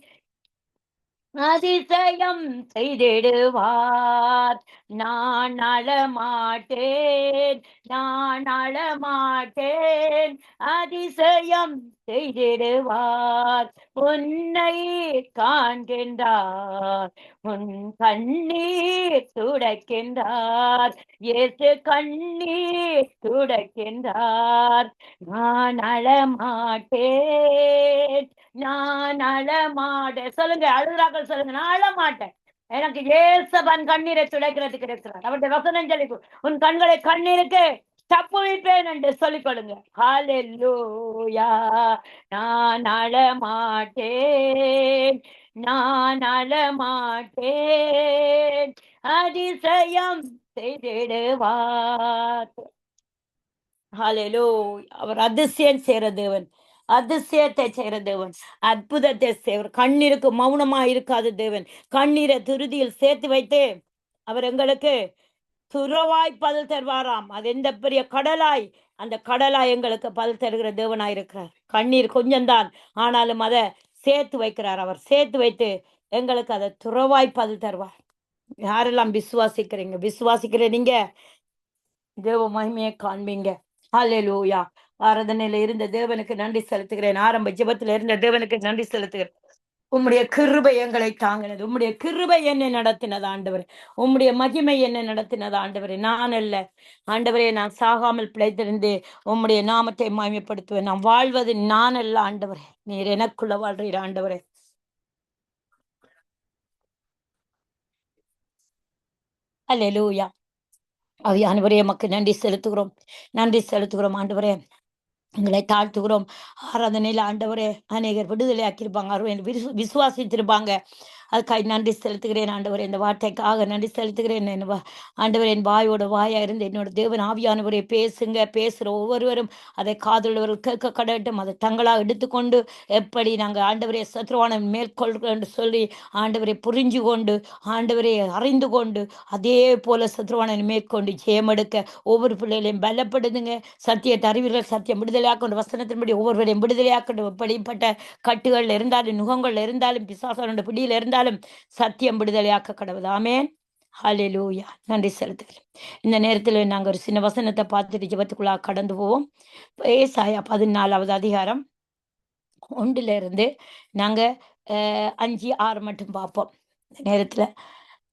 அதிசயம் செய்திடுவார். நான் அழமாட்டேன், நான் அழமாட்டேன், அதிசயம் செய்திடுவார். உன்னை காண்கின்றார், உன் கண்ணீர் துடைக்கின்றார், இயேசு கண்ணீர் துடைக்கின்றார். நான் அழமாட்டேன், நான் அழமாட்டேன். சொல்லுங்க, அழுகிறாக்கள் சொல்லுங்க, நான் அழமாட்டேன். எனக்கு ஏசபன் கண்ணீரை துடைக்கிறதுக்கு இருக்கிறார். அவருடைய வசனம் சொல்லி உன் கண்களை கண்ணீருக்கு தப்புவிப்பேன் என்று சொல்லிக் கொடுங்க. ஹல்லேலூயா. நான் அழமாட்டேன், நான் அழமாட்டேன், அதிசயம் செய்திடுவார். ஹல்லேலூயா. அவர் அதிசயம் செய்கிற தேவன், அதிசயத்தை செய்கிற தேவன், அற்புதத்தை செய்வர். கண்ணீருக்கு மௌனமா இருக்காத தேவன். கண்ணீரை துருதியில் சேர்த்து வைத்து அவர் எங்களுக்கு துறவாய் பதில் தருவாராம். அது எந்த பெரிய கடலாய், அந்த கடலாய் எங்களுக்கு பதில் தருகிற தேவனாய் இருக்கிறார். கண்ணீர் கொஞ்சம்தான், ஆனாலும் அதை சேர்த்து வைக்கிறார். அவர் சேர்த்து வைத்து எங்களுக்கு அதை துறவாய் பதில் தருவார். யாரெல்லாம் விசுவாசிக்கிறீங்க, விசுவாசிக்கிற நீங்க தேவ மகிமையை காண்பீங்க. ஹல்லேலூயா. ஆராதனையில இருந்த தேவனுக்கு நன்றி செலுத்துகிறேன். ஆரம்ப ஜெபத்துல இருந்த தேவனுக்கு நன்றி செலுத்துகிறேன். உம்முடைய கிருபை எங்களை தாங்கினது, உம்முடைய கிருபை என்னை நடத்தினது ஆண்டவரே, உம்முடைய மகிமை என்னை நடத்தினது ஆண்டவரே. நான் அல்ல ஆண்டவரே, நான் சாகாமல் பிழைத்திருந்து உம்முடைய நாமத்தை மகிமைப்படுத்துவேன். நான் வாழ்வது நான் அல்ல ஆண்டவரே, நீர் எனக்குள்ள வாழ்றீர் ஆண்டவரே. ஹல்லேலூயா. ஆவியானவரே, எமக்கு நன்றி செலுத்துகிறோம், நன்றி செலுத்துகிறோம் ஆண்டவரே. எங்களை தாழ்த்துகிறோம். ஆராதனையில் ஆண்டவரே அநேகர் விடுதலை ஆக்கியிருப்பாங்க, விசுவாசித்திருப்பாங்க. அதுக்காக நன்றி செலுத்துகிறேன் ஆண்டவரே. இந்த வார்த்தைக்காக நன்றி செலுத்துகிறேன். ஆண்டவர் என் வாயோட வாயா இருந்து என்னோட தேவன் ஆவியானவரை பேசுங்க. பேசுகிற ஒவ்வொருவரும் அதை காதுள்ளவர்கள் கேட்க கடட்டும். அதை தங்களாக எடுத்துக்கொண்டு எப்படி நாங்கள் ஆண்டவரை சத்ருவான மேற்கொள்கிறோம் சொல்லி ஆண்டவரை புரிஞ்சு கொண்டு, ஆண்டவரை அறிந்து கொண்டு, அதே போல சத்ருவானனை மேற்கொண்டு ஜெயமெடுக்க ஒவ்வொரு பிள்ளைகளையும் பலப்படுதுங்க. சத்தியத்தை அறிவீர்கள், சத்தியம் விடுதலையாக்கொண்டு, வசனத்தின்படி ஒவ்வொருவரையும் விடுதலையாக்கொண்டு. எப்படிப்பட்ட கட்டுகள் இருந்தாலும், நுகங்கள் இருந்தாலும், பிசாசனோட பிடியில் இருந்தாலும் சத்தியம் விடுதலையாக்க கடவுள். ஆமேன். ஹல்லேலூயா. நன்றி செலுத்துகிறேன். இந்த நேரத்தில் நாங்கள் ஒரு சின்ன வசனத்தை பார்த்துட்டு ஜெபத்துக்குள்ளாக கடந்து போவோம். ஏசாயா 14வது அதிகாரம் 1 நாங்கள் 5, 6 மட்டும் பார்ப்போம். இந்த நேரத்தில்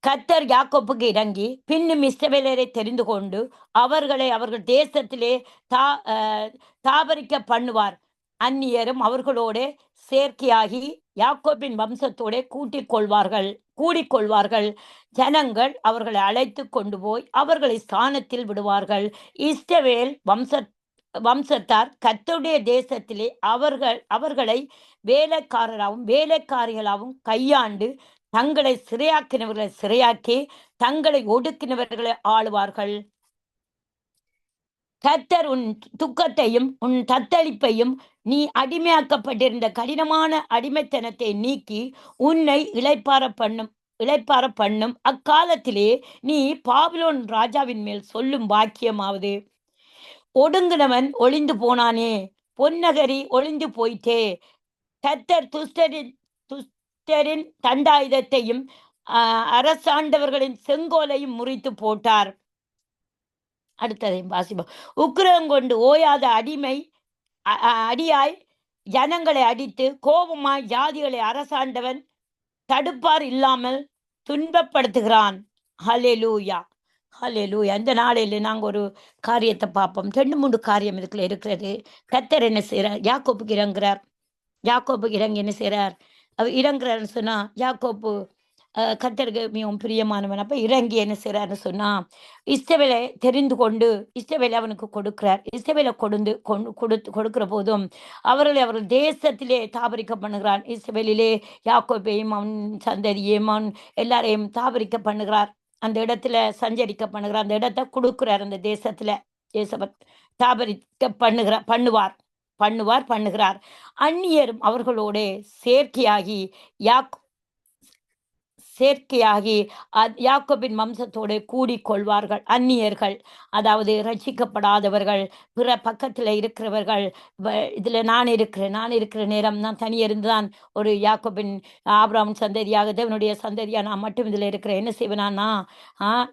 கர்த்தர் யாக்கோப்புக்கு இறங்கி பின்னும் இஸ்ரவேலரை தெரிந்து கொண்டு அவர்களை அவர்கள் தேசத்திலே தாபரிக்க பண்ணுவார். அந்நியரும் அவர்களோட சேர்க்கையாகி யாக்கோபின் வம்சத்தோட கூடிக்கொள்வார்கள். ஜனங்கள் அவர்களை அழைத்து கொண்டு போய் அவர்களை ஸ்தானத்தில் விடுவார்கள். இஸ்ரவேல் வம்சத்தார் கர்த்தருடைய தேசத்திலே அவர்களை வேலைக்காரராகவும் வேலைக்காரிகளாகவும் கையாண்டு தங்களை சிறையாக்கினவர்களை சிறையாக்கி தங்களை ஒடுக்கினவர்களை ஆளுவார்கள். கர்த்தர் உன் துக்கத்தையும் உன் தத்தளிப்பையும் நீ அடிமையாக்கப்பட்டிருந்த கடினமான அடிமைத்தனத்தை நீக்கி உன்னை இளைப்பார பண்ணும் அக்காலத்திலே நீ பாபிலோன் ராஜாவின் மேல் சொல்லும் வாக்கியமாவது, ஒடுங்கினவன் ஒளிந்து போனானே, பொன்னகரி ஒளிந்து போயிட்டே. கர்த்தர் துஷ்டரின் தண்டாயுதத்தையும் அரசாண்டவர்களின் செங்கோலையும் முறித்து போட்டார். அடுத்ததையும் வாசிப்போம். உக்கிரம் கொண்டு ஓயாத அடியாய் ஜனங்களை அடித்து கோபமாய் ஜாதிகளை அரசாண்டவன் தடுப்பார் இல்லாமல் துன்பப்படுத்துகிறான். ஹல்லேலூயா, ஹல்லேலூயா. இந்த நாளையில் நாங்கள் ஒரு காரியத்தை பார்ப்போம். 2-3 காரியம் இதுக்குள்ள இருக்கிறது. கர்த்தர் என்ன செய்கிறார்? யாக்கோப்புக்கு இறங்குறார். யாக்கோப்புக்கு இறங்கி என்ன செய்கிறார்? அவர் இறங்குறாருன்னு சொன்னா யாக்கோப்பு கர்த்தருக்கு மிகவும் பிரியமானவன். அப்ப இறங்கி என்ன செய்யறாருன்னு சொன்னா இஸ்ரவேலை தெரிந்து கொண்டு இஸ்ரவேலை அவனுக்கு கொடுக்கிறார். இஸ்ரவேலை கொடுக்கிற போதும் அவர்கள் தேசத்திலே தாபரிக்க பண்ணுகிறான். இஸ்ரவேலிலே யாக்கோபையும் அவன் சந்ததியையும் அவன் எல்லாரையும் தாபரிக்க பண்ணுகிறார். அந்த இடத்துல சஞ்சரிக்க பண்ணுகிறார். அந்த இடத்தை கொடுக்கிறார். அந்த தேசத்துல தாபரிக்க பண்ணுகிறார். அந்நியரும் அவர்களோட சேர்க்கையாகி சேர்க்கையாகி யாக்கோபின் வம்சத்தோடு கூடிக்கொள்வார்கள். அந்நியர்கள், அதாவது ரட்சிக்கப்படாதவர்கள், பிற பக்கத்தில் இருக்கிறவர்கள், இதுல நான் இருக்கிற நேரம் நான் தனியிருந்துதான் ஒரு யாக்கோபின் ஆபிரகாம் சந்ததியாக தேவனுடைய சந்ததியா நான் மட்டும் இதுல இருக்கிறேன். என்ன செய்வேனா,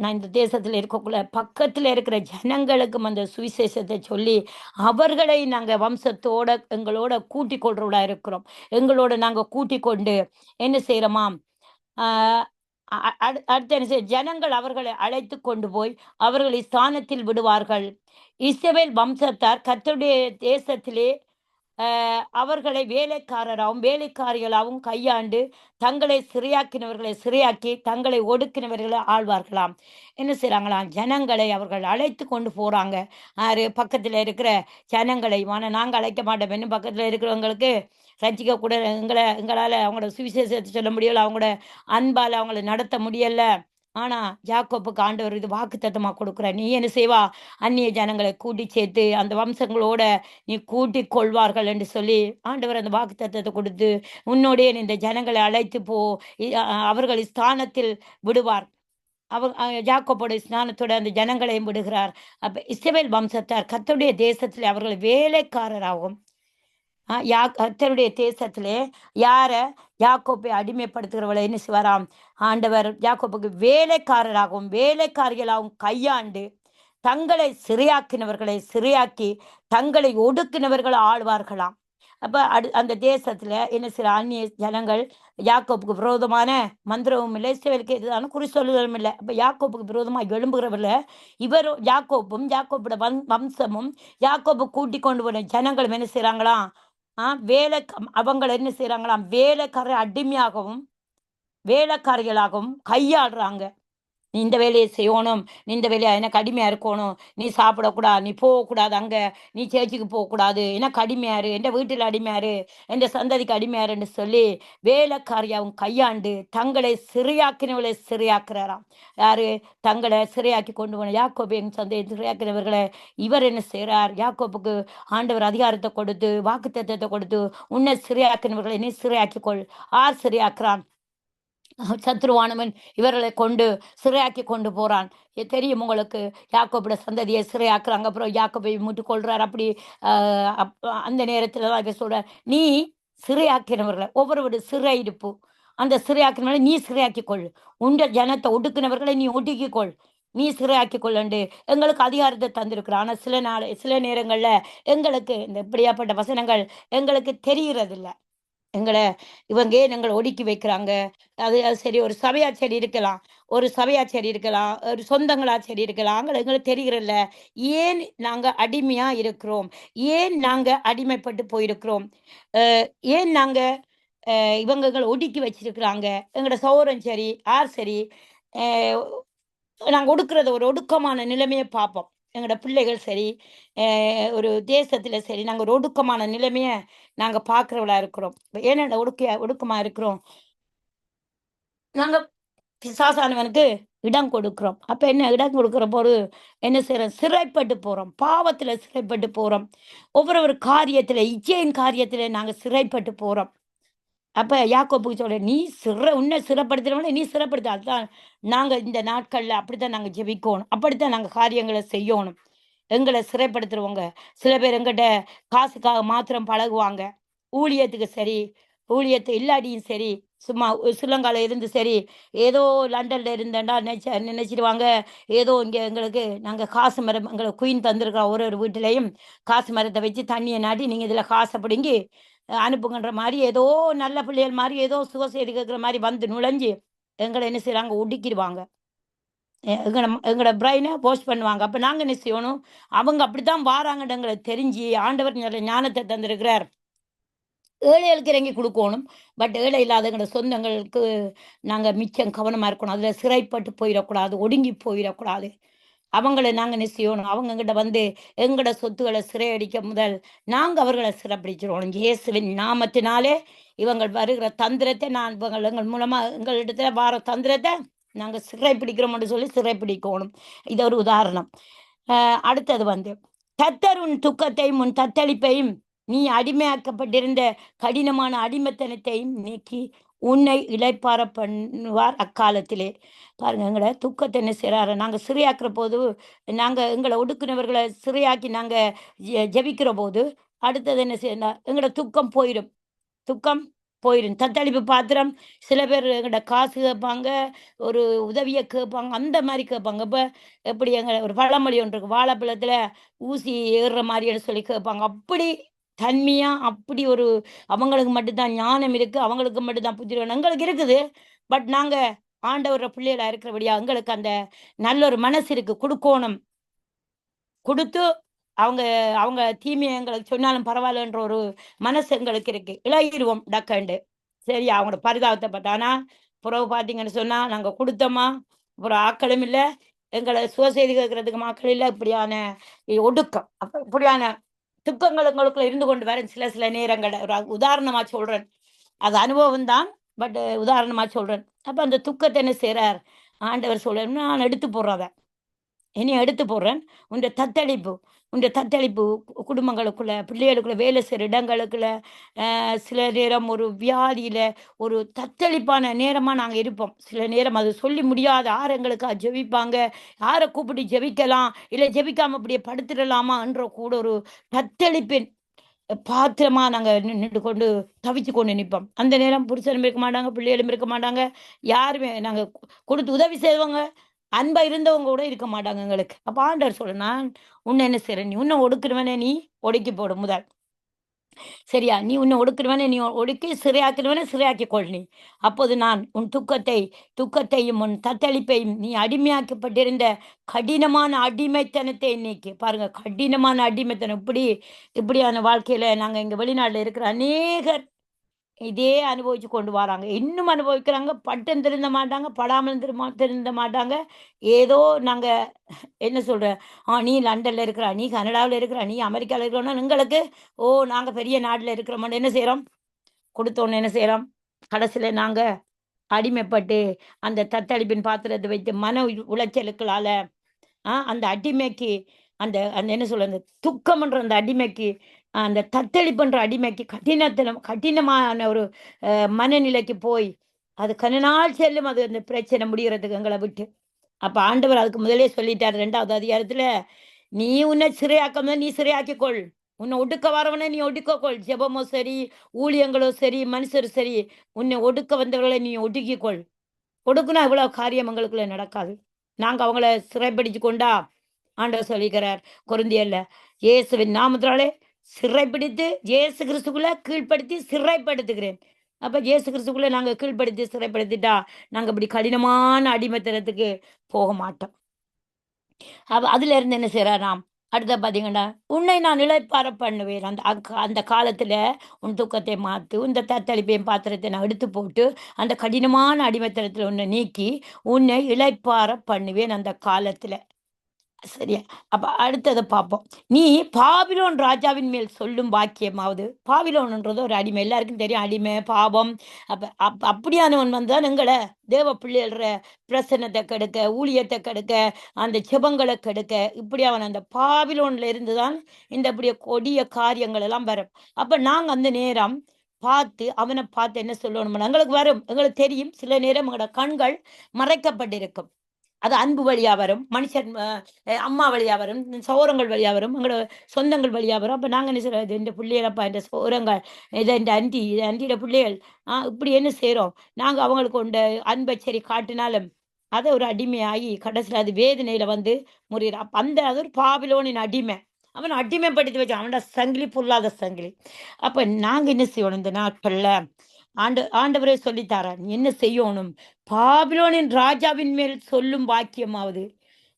நான் இந்த தேசத்துல இருக்கக்குள்ள பக்கத்துல இருக்கிற ஜனங்களுக்கும் அந்த சுவிசேஷத்தை சொல்லி அவர்களை நாங்க வம்சத்தோட எங்களோட கூட்டிக் கொள்றவளா இருக்கிறோம். எங்களோட நாங்க கூட்டிக் கொண்டு என்ன செய்யறோமாம், அடுத்து என்ன செய்ய, ஜனங்கள் அவர்களை அழைத்து கொண்டு போய் அவர்களை ஸ்தானத்தில் விடுவார்கள். இஸ்ரவேல் வம்சத்தார் கர்த்தருடைய தேசத்திலே அவர்களை வேலைக்காரராகவும் வேலைக்காரிகளாகவும் கையாண்டு தங்களை சிறையாக்கினவர்களை சிறையாக்கி தங்களை ஒடுக்கினவர்களை ஆழ்வார்களாம். என்ன செய்றாங்களாம், ஜனங்களை அவர்கள் அழைத்து கொண்டு போறாங்க. பக்கத்துல இருக்கிற ஜனங்களை, நாங்க அழைக்க மாட்டோம், இன்னும் பக்கத்துல இருக்கிறவங்களுக்கு ரட்சிக்க கூட எங்களால அவங்களோட சுவிசேஷத்தை சொல்ல முடியல, அவங்களோட அன்பால அவங்கள நடத்த முடியல. ஆனா யாக்கோப்புக்கு ஆண்டவர் இது வாக்குத்தத்தமா கொடுக்குற, நீ என்ன செய்வா, அந்நிய ஜனங்களை கூட்டி சேர்த்து அந்த வம்சங்களோட நீ கூட்டிக் கொள்வார்கள் என்று சொல்லி ஆண்டவர் அந்த வாக்குத்தத்தத்தை கொடுத்து, உன்னோடே இந்த ஜனங்களை அழைத்து போ, அவர்கள் ஸ்தானத்தில் விடுவார். யாக்கோபோட ஸ்நானத்தோட அந்த ஜனங்களையும் விடுகிறார். அப்ப இஸ்ரவேல் வம்சத்தார் கர்த்தருடைய தேசத்திலே அவர்கள் வேலைக்காரராகும். கர்த்தருடைய தேசத்திலே யார, யாக்கோப்பை அடிமைப்படுத்துகிறவளை என்ன செய்வாராம், ஆண்டவர் யாக்கோப்புக்கு வேலைக்காரராகவும் வேலைக்காரிகளாகவும் கையாண்டு தங்களை சிறையாக்கினவர்களை சிறையாக்கி தங்களை ஒடுக்கினவர்கள் ஆழ்வார்களாம். அப்ப அந்த தேசத்துல என்ன சில அந்நிய ஜனங்கள் யாக்கோப்புக்கு விரோதமான மந்திரமும் இல்லை, இஸ்ரவேலுக்கு எதிரான குறி சொல்லுதலும் இல்லை. அப்ப யாக்கோப்புக்கு விரோதமா எழும்புகிறவர்ல இவரும் யாக்கோப்பும் யாக்கோப்போட வம்சமும் யாக்கோப்பு கூட்டி கொண்டு போன ஜனங்களும் என்ன செய்யறாங்களாம், அவங்களை என்ன செய்யறாங்களாம், வேலைக்கார அடிமையாகவும் வேலைக்காரிகளாகவும் கையாடுறாங்க. நீ இந்த வேலையை செய்யணும், நீ இந்த வேலையை எனக்கு அடிமையா இருக்கணும், நீ சாப்பிடக்கூடாது, நீ போகக்கூடாது, அங்க நீ சேர்ச்சிக்கு போகக்கூடாது, எனக்கு அடிமையாரு, எந்த வீட்டில் அடிமையாரு, எந்த சந்ததிக்கு அடிமையாருன்னு சொல்லி வேலைக்காரியாவும் கையாண்டு தங்களை சிறையாக்கினவர்களை சிறையாக்குறாராம். யாரு, தங்களை சிறையாக்கி கொண்டு போன யாக்கோபு என் சந்தையை சிறையாக்கினவர்களை இவர் என்ன செய்யறார், யாக்கோப்புக்கு ஆண்டவர் அதிகாரத்தை கொடுத்து வாக்குத்தத்தத்தை கொடுத்து, உன்னை சிறையாக்கினவர்களை நீ சிறையாக்கிக்கொள். ஆர் சிறையாக்குறான், சத்ருவானவன் இவர்களை கொண்டு சிறையாக்கி கொண்டு போறான். தெரியும் உங்களுக்கு, யாக்கோபுட சந்ததியை சிறையாக்குறாங்க, அப்புறம் யாக்கோபை முட்டு கொள்றார். அப்படி அந்த நேரத்துல தான் இவர் சொல்றார், நீ சிறையாக்கினவர்களை ஒவ்வொரு சிறை இருப்பு, அந்த சிறையாக்கினவர்களை நீ சிறையாக்கிக்கொள், உண்ட ஜனத்தை ஒடுக்கினவர்களை நீ ஒடுக்கிக்கொள், நீ சிறையாக்கி கொள்ளண்டு எங்களுக்கு அதிகாரத்தை தந்திருக்கிறோம். ஆனா சில நேரங்கள்ல எங்களுக்கு இந்த இப்படியாப்பட்ட வசனங்கள் எங்களுக்கு தெரிகிறதில்லை. இவங்க எங்களை ஒடுக்கி வைக்கிறாங்க. அது சரி, ஒரு சபையா சரி இருக்கலாம், ஒரு சொந்தங்களா சரி இருக்கலாம், எங்களுக்கு தெரிகிறல்ல, ஏன் நாங்க அடிமையா இருக்கிறோம், ஏன் நாங்க அடிமைப்பட்டு போயிருக்கிறோம், ஏன் நாங்க இவங்க ஒடுக்கி வச்சிருக்கிறாங்க, எங்களோட சௌரம் சரி சரி, நாங்க ஒடுக்குறத ஒரு ஒடுக்கமான நிலைமையை பார்ப்போம். எங்களோட பிள்ளைகள் சரி, ஒரு தேசத்துல சரி, நாங்க ஒரு ஒடுக்கமான நிலைமைய நாங்க பாக்குறவளா இருக்கிறோம். ஏன்னா ஒடுக்கமா இருக்கிறோம், நாங்க பிசாசானவனுக்கு இடம் கொடுக்கிறோம். அப்ப என்ன இடம் கொடுக்கிற போது என்ன செய்யறோம், சிறைப்பட்டு போறோம், பாவத்துல சிறைப்பட்டு போறோம், ஒவ்வொரு காரியத்துல இச்சையின் காரியத்துல நாங்க சிறைப்பட்டு போறோம். அப்ப யாக்கோபுக்கு சொல்ற, நீ உன்னை சிறைப்படுத்துறவன நீ சிறைப்படுத்த, அதுதான் நாங்க இந்த நாட்கள்ல அப்படித்தான் நாங்க ஜெபிக்கணும், அப்படித்தான் நாங்க காரியங்களை செய்யணும். எங்களை சிறைப்படுத்துறவங்க சில பேர் எங்கிட்ட காசுக்காக மாத்திரம் பழகுவாங்க. ஊழியத்துக்கு சரி, ஊழியத்தை இல்லாடியும் சரி, சும்மா ஸ்ரீலங்கால இருந்து சரி, ஏதோ லண்டன்ல இருந்தேன்டா நினைச்சிடுவாங்க, ஏதோ இங்க எங்களுக்கு நாங்க காசு மரம் எங்களுக்கு குயின் தந்திருக்கிறோம், ஒரு வீட்டிலையும் காசு மரத்தை வச்சு தண்ணியை நாட்டி நீங்க இதுல காசை பிடிங்கி அனுப்புங்கன்ற மாதிரி, ஏதோ நல்ல பிள்ளைகள் மாதிரி ஏதோ சுக செய்தி கேட்கிற மாதிரி வந்து நுழைஞ்சு எங்களை என்ன செய்யறாங்க, ஒடுக்கிடுவாங்க. எங்களோட பிரைனை வாஷ் பண்ணுவாங்க. அப்ப நாங்க என்ன செய்யணும், அவங்க அப்படித்தான் வாராங்கன்னு எங்களை தெரிஞ்சு ஆண்டவர் ஞானத்தை தந்திருக்கிறார், ஏழைகளுக்கு இறங்கி கொடுக்கணும். பட் ஏழை இல்லாதவங்களோட சொந்தங்களுக்கு நாங்க மிச்சம் கவனமா இருக்கணும். அதுல சிறைப்பட்டு போயிடக்கூடாது, ஒடுங்கி போயிடக்கூடாது. அவங்களை நாங்க என்ன செய்யணும், அவங்க கிட்ட வந்து எங்களோட சொத்துக்களை சிறையடிக்க முதல் நாங்க அவர்களை சிறைப்பிடிச்சிருவோம். இயேசுவின் நாமத்தினாலே இவங்க வருகிற தந்திரத்தை எங்கள் மூலமா எங்களிடத்துல வார தந்திரத்தை நாங்க சிறைப்பிடிக்கிறோம்னு சொல்லி சிறைப்பிடிக்கணும். இது ஒரு உதாரணம். அடுத்தது வந்து, கர்த்தர் உன் துக்கத்தையும் உன் தத்தளிப்பையும் நீ அடிமையாக்கப்பட்டிருந்த கடினமான அடிமைத்தனத்தையும் நீக்கி உன்னை இளைப்பார பண்ணுவார் அக்காலத்திலே. பாருங்க, எங்களோட துக்கத்தை என்ன செய்றாரு, நாங்க சிறையாக்குற போது, நாங்க எங்களை ஒடுக்குனவர்களை சிறையாக்கி நாங்க ஜெபிக்கிற போது, அடுத்தது என்ன செய்யணும், எங்களோட துக்கம் போயிடும். துக்கம் போயிடும். தத்தளிப்பு பாத்திரம், சில பேர் எங்கள்ட்ட காசு கேட்பாங்க, ஒரு உதவிய கேட்பாங்க, அந்த மாரி கேட்பாங்க. இப்ப எப்படி ஒரு பழமொழி ஒன்று இருக்கு. வாழைப்பழத்தில ஊசி ஏறுற மாரின்னு சொல்லி கேட்பாங்க. அப்படி தன்மையா, அப்படி ஒரு அவங்களுக்கு மட்டும் தான் ஞானம் இருக்கு, அவங்களுக்கு மட்டும் தான் புத்தி இருக்கு. எங்களுக்கு இருக்குது. பட் நாங்க ஆண்டவர பிள்ளைகளா இருக்கிறபடியா, எங்களுக்கு அந்த நல்ல ஒரு மனசு இருக்கு. குடுக்கோணும். குடுத்து அவங்க அவங்க தீமைய எங்களுக்கு சொன்னாலும் பரவாயில்லன்ற ஒரு மனசு எங்களுக்கு இருக்கு. இளகிருவோம் டக்கண்டு. சரி, அவங்களோட பரிதாபத்த பார்த்து. ஆனா, பிறகு பார்த்தீங்கன்னு சொன்னா, நாங்க குடுத்தோமா, அப்புறம் ஆட்களும் இல்ல, எங்கள சுயசெய்தி கேட்கறதுக்கு ஆட்கள் இல்ல. இப்படியான ஒடுக்கம். அப்ப இப்படியான துக்கங்கள் எங்களுக்குள்ள இருந்து கொண்டு வரும் சில சில நேரங்கள்ல. ஒரு உதாரணமா சொல்றேன். அது அனுபவம் தான். பட் உதாரணமா சொல்றேன். அப்ப அந்த துக்கத்த என்ன செய்றார், ஆண்டவர் சொல்றார், நான் எடுத்து போடுறேன் அத. இனி எடுத்து போடுறேன். உன்னுடைய தத்தளிப்பு குடும்பங்களுக்குள்ள, பிள்ளைகளுக்குள்ள, வேலை செய்ற இடங்களுக்குள்ள, சில நேரம் ஒரு வியாதியில, ஒரு தத்தளிப்பான நேரமா நாங்க இருப்போம். சில நேரம் அது சொல்லி முடியாது. யார் எங்களுக்காக ஜெபிப்பாங்க? யார கூப்பிட்டு ஜெபிக்கலாம்? இல்ல ஜெபிக்காம அப்படியே படுத்துடலாமா என்ற கூட ஒரு தத்தளிப்பின் பாத்திரமா நாங்க நின்னுட்டு கொண்டு தவிச்சு கொண்டு நிப்போம். அந்த நேரம் புருஷனும் இருக்க மாட்டாங்க, பிள்ளைகளும் இருக்க மாட்டாங்க. யாருமே நாங்க கொடுத்து உதவி செய்வாங்க. அன்பா இருந்தவங்க கூட இருக்க மாட்டாங்க எங்களுக்கு. அப்ப ஆண்டவர் சொல்ல, நான் உன்னை என்ன செய்றேன், நீ உன்னை ஒடுக்குறவனே நீ ஒடுக்கி போடு முதல். சரியா? நீ உன்னை ஒடுக்குறவனே நீ ஒடுக்கி சிறையாக்குறவனே சிறையாக்கிக் நீ. அப்போது நான் உன் துக்கத்தையும் உன் தத்தளிப்பையும் நீ அடிமையாக்கப்பட்டிருந்த கடினமான அடிமைத்தனத்தை நீக்கி. பாருங்க, கடினமான அடிமைத்தனம். இப்படியான வாழ்க்கையில நாங்க இங்க வெளிநாட்டுல இருக்கிற அநேகர் இதே அனுபவிச்சு கொண்டு வராங்க. இன்னும் அனுபவிக்கிறாங்க. பட்டும் திருந்த மாட்டாங்க, படாமலும் திருந்த மாட்டாங்க. ஏதோ நாங்க என்ன சொல்றேன், நீ லண்டன்ல இருக்கிறா, நீ கனடாவுல இருக்கிறா, நீ அமெரிக்கால இருக்கிறோன்னா எங்களுக்கு, நாங்க பெரிய நாடுல இருக்கிறோம்ன்னு என்ன செய்றோம்? குடுத்தோன்னே என்ன செய்றோம்? கடைசியில நாங்க அடிமைப்பட்டு, அந்த தத்தளிப்பின் பாத்திரத்தை வைத்து மன உளைச்சலுக்களால, அந்த அடிமைக்கு அந்த அந்த என்ன சொல்ல, அந்த துக்கம்ன்ற அந்த அடிமைக்கு, அந்த தத்தளிப்புன்ற அடிமைக்கு கடினமான ஒரு மனநிலைக்கு போய், அது கன நாள் செல்லும். அது அந்த பிரச்சனை முடியறதுக்கு எங்கள விட்டு. அப்ப ஆண்டவர் அதுக்கு முதலே சொல்லிட்டார் 2வது அதிகாரத்துல, "நீ உன்னை சிறையாக்காம நீ சிறையாக்கிக்கொள். உன்னை ஒடுக்க வரவனை நீ ஒடுக்கக்கொள். ஜெபமோ சரி, ஊழியங்களோ சரி, மனுஷரும் சரி, உன்னை ஒடுக்க வந்தவர்களை நீ ஒடுக்கிக்கொள்." ஒடுக்குனா இவ்வளவு காரியம் எங்களுக்குள்ள நடக்காது. நாங்க அவங்கள சிறைப்பிடிச்சு கொண்டா, ஆண்டவர் சொல்லிக்கிறார் கொரிந்தியர்ல, இயேசுவின் நாமத்தினாலே சிறைப்பிடித்து, இயேசு கிறிஸ்துக்குள்ள கீழ்ப்படுத்தி சிறைப்படுத்துகிறேன். அப்ப இயேசு கிறிஸ்துக்குள்ள நாங்க கீழ்ப்படுத்தி சிறைப்படுத்திட்டா, நாங்க இப்படி கடினமான அடிமைத்தனத்துக்கு போக மாட்டோம். அதுல இருந்து என்ன செய்றாராம், அடுத்த பார்த்தீங்கன்னா, "உன்னை நான் இளைப்பாற பண்ணுவேன்." அந்த காலத்துல உன் துக்கத்தை மாத்து, இந்த தத்தளிப்பையும் பாத்திரத்தை நான் எடுத்து போட்டு, அந்த கடினமான அடிமைத்தனத்துல உன்னை நீக்கி, உன்னை இளைப்பாற பண்ணுவேன் அந்த காலத்துல. சரியா? அப்ப அடுத்தத பார்ப்போம். "நீ பாபிலோன் ராஜாவின் மேல் சொல்லும் வாக்கியமாவது." பாபிலோன்ன்றது ஒரு அடிமை. எல்லாருக்கும் தெரியும் அடிமை, பாவம். அப்படியானவன் வந்தான் எங்கள தேவ பிள்ளைகள பிரசன்னத்த கெடுக்க, ஊழியத்த கெடுக்க, அந்த ஜெபங்கள கெடுக்க, இப்படி அவன் அந்த பாபிலோன்ல இருந்து தான் இந்த இப்படி கொடிய காரியங்கள் எல்லாம் வரும். அப்ப நாங்க அந்த நேரம் அவன பார்த்து என்ன சொல்லணும்னா, எங்களுக்கு வரும். எங்களுக்கு தெரியும். சில நேரம் எங்களோட கண்கள் மறைக்கப்பட்டிருக்கும். அது அன்பு வழியா வரும். மனுஷன் அம்மா வழியா வரும். சகோதரங்கள் வழியா வரும். எங்களோட சொந்தங்கள் வழியா வரும். அப்ப நாங்க என்ன செய்றோம், இது என்ற பிள்ளைகளப்பா, என்ற சகோதரங்கள், இது என்ற ஆன்டி, இது ஆன்டியோட பிள்ளைகள். இப்படி என்ன செய்றோம், நாங்க அவங்களுக்கு கொண்ட அன்பை சரி காட்டினாலும், அது ஒரு அடிமையாகி கடைசியில அது வேதனையில வந்து முறியுது. அப்ப அது ஒரு பாபிலோனின் அடிமை. அவன அடிமைப்படுத்தி வச்சான். அவனோட சங்கிலி பொல்லாத சங்கிலி. அப்ப நாங்க என்ன செய்யணும் இந்த நாட்கள்ல? ஆண்டவரே சொல்லித் தாரார். நீ என்ன செய்யணும்? பாபிலோனின் ராஜாவின் மேல் சொல்லும் வாக்கியமாவது.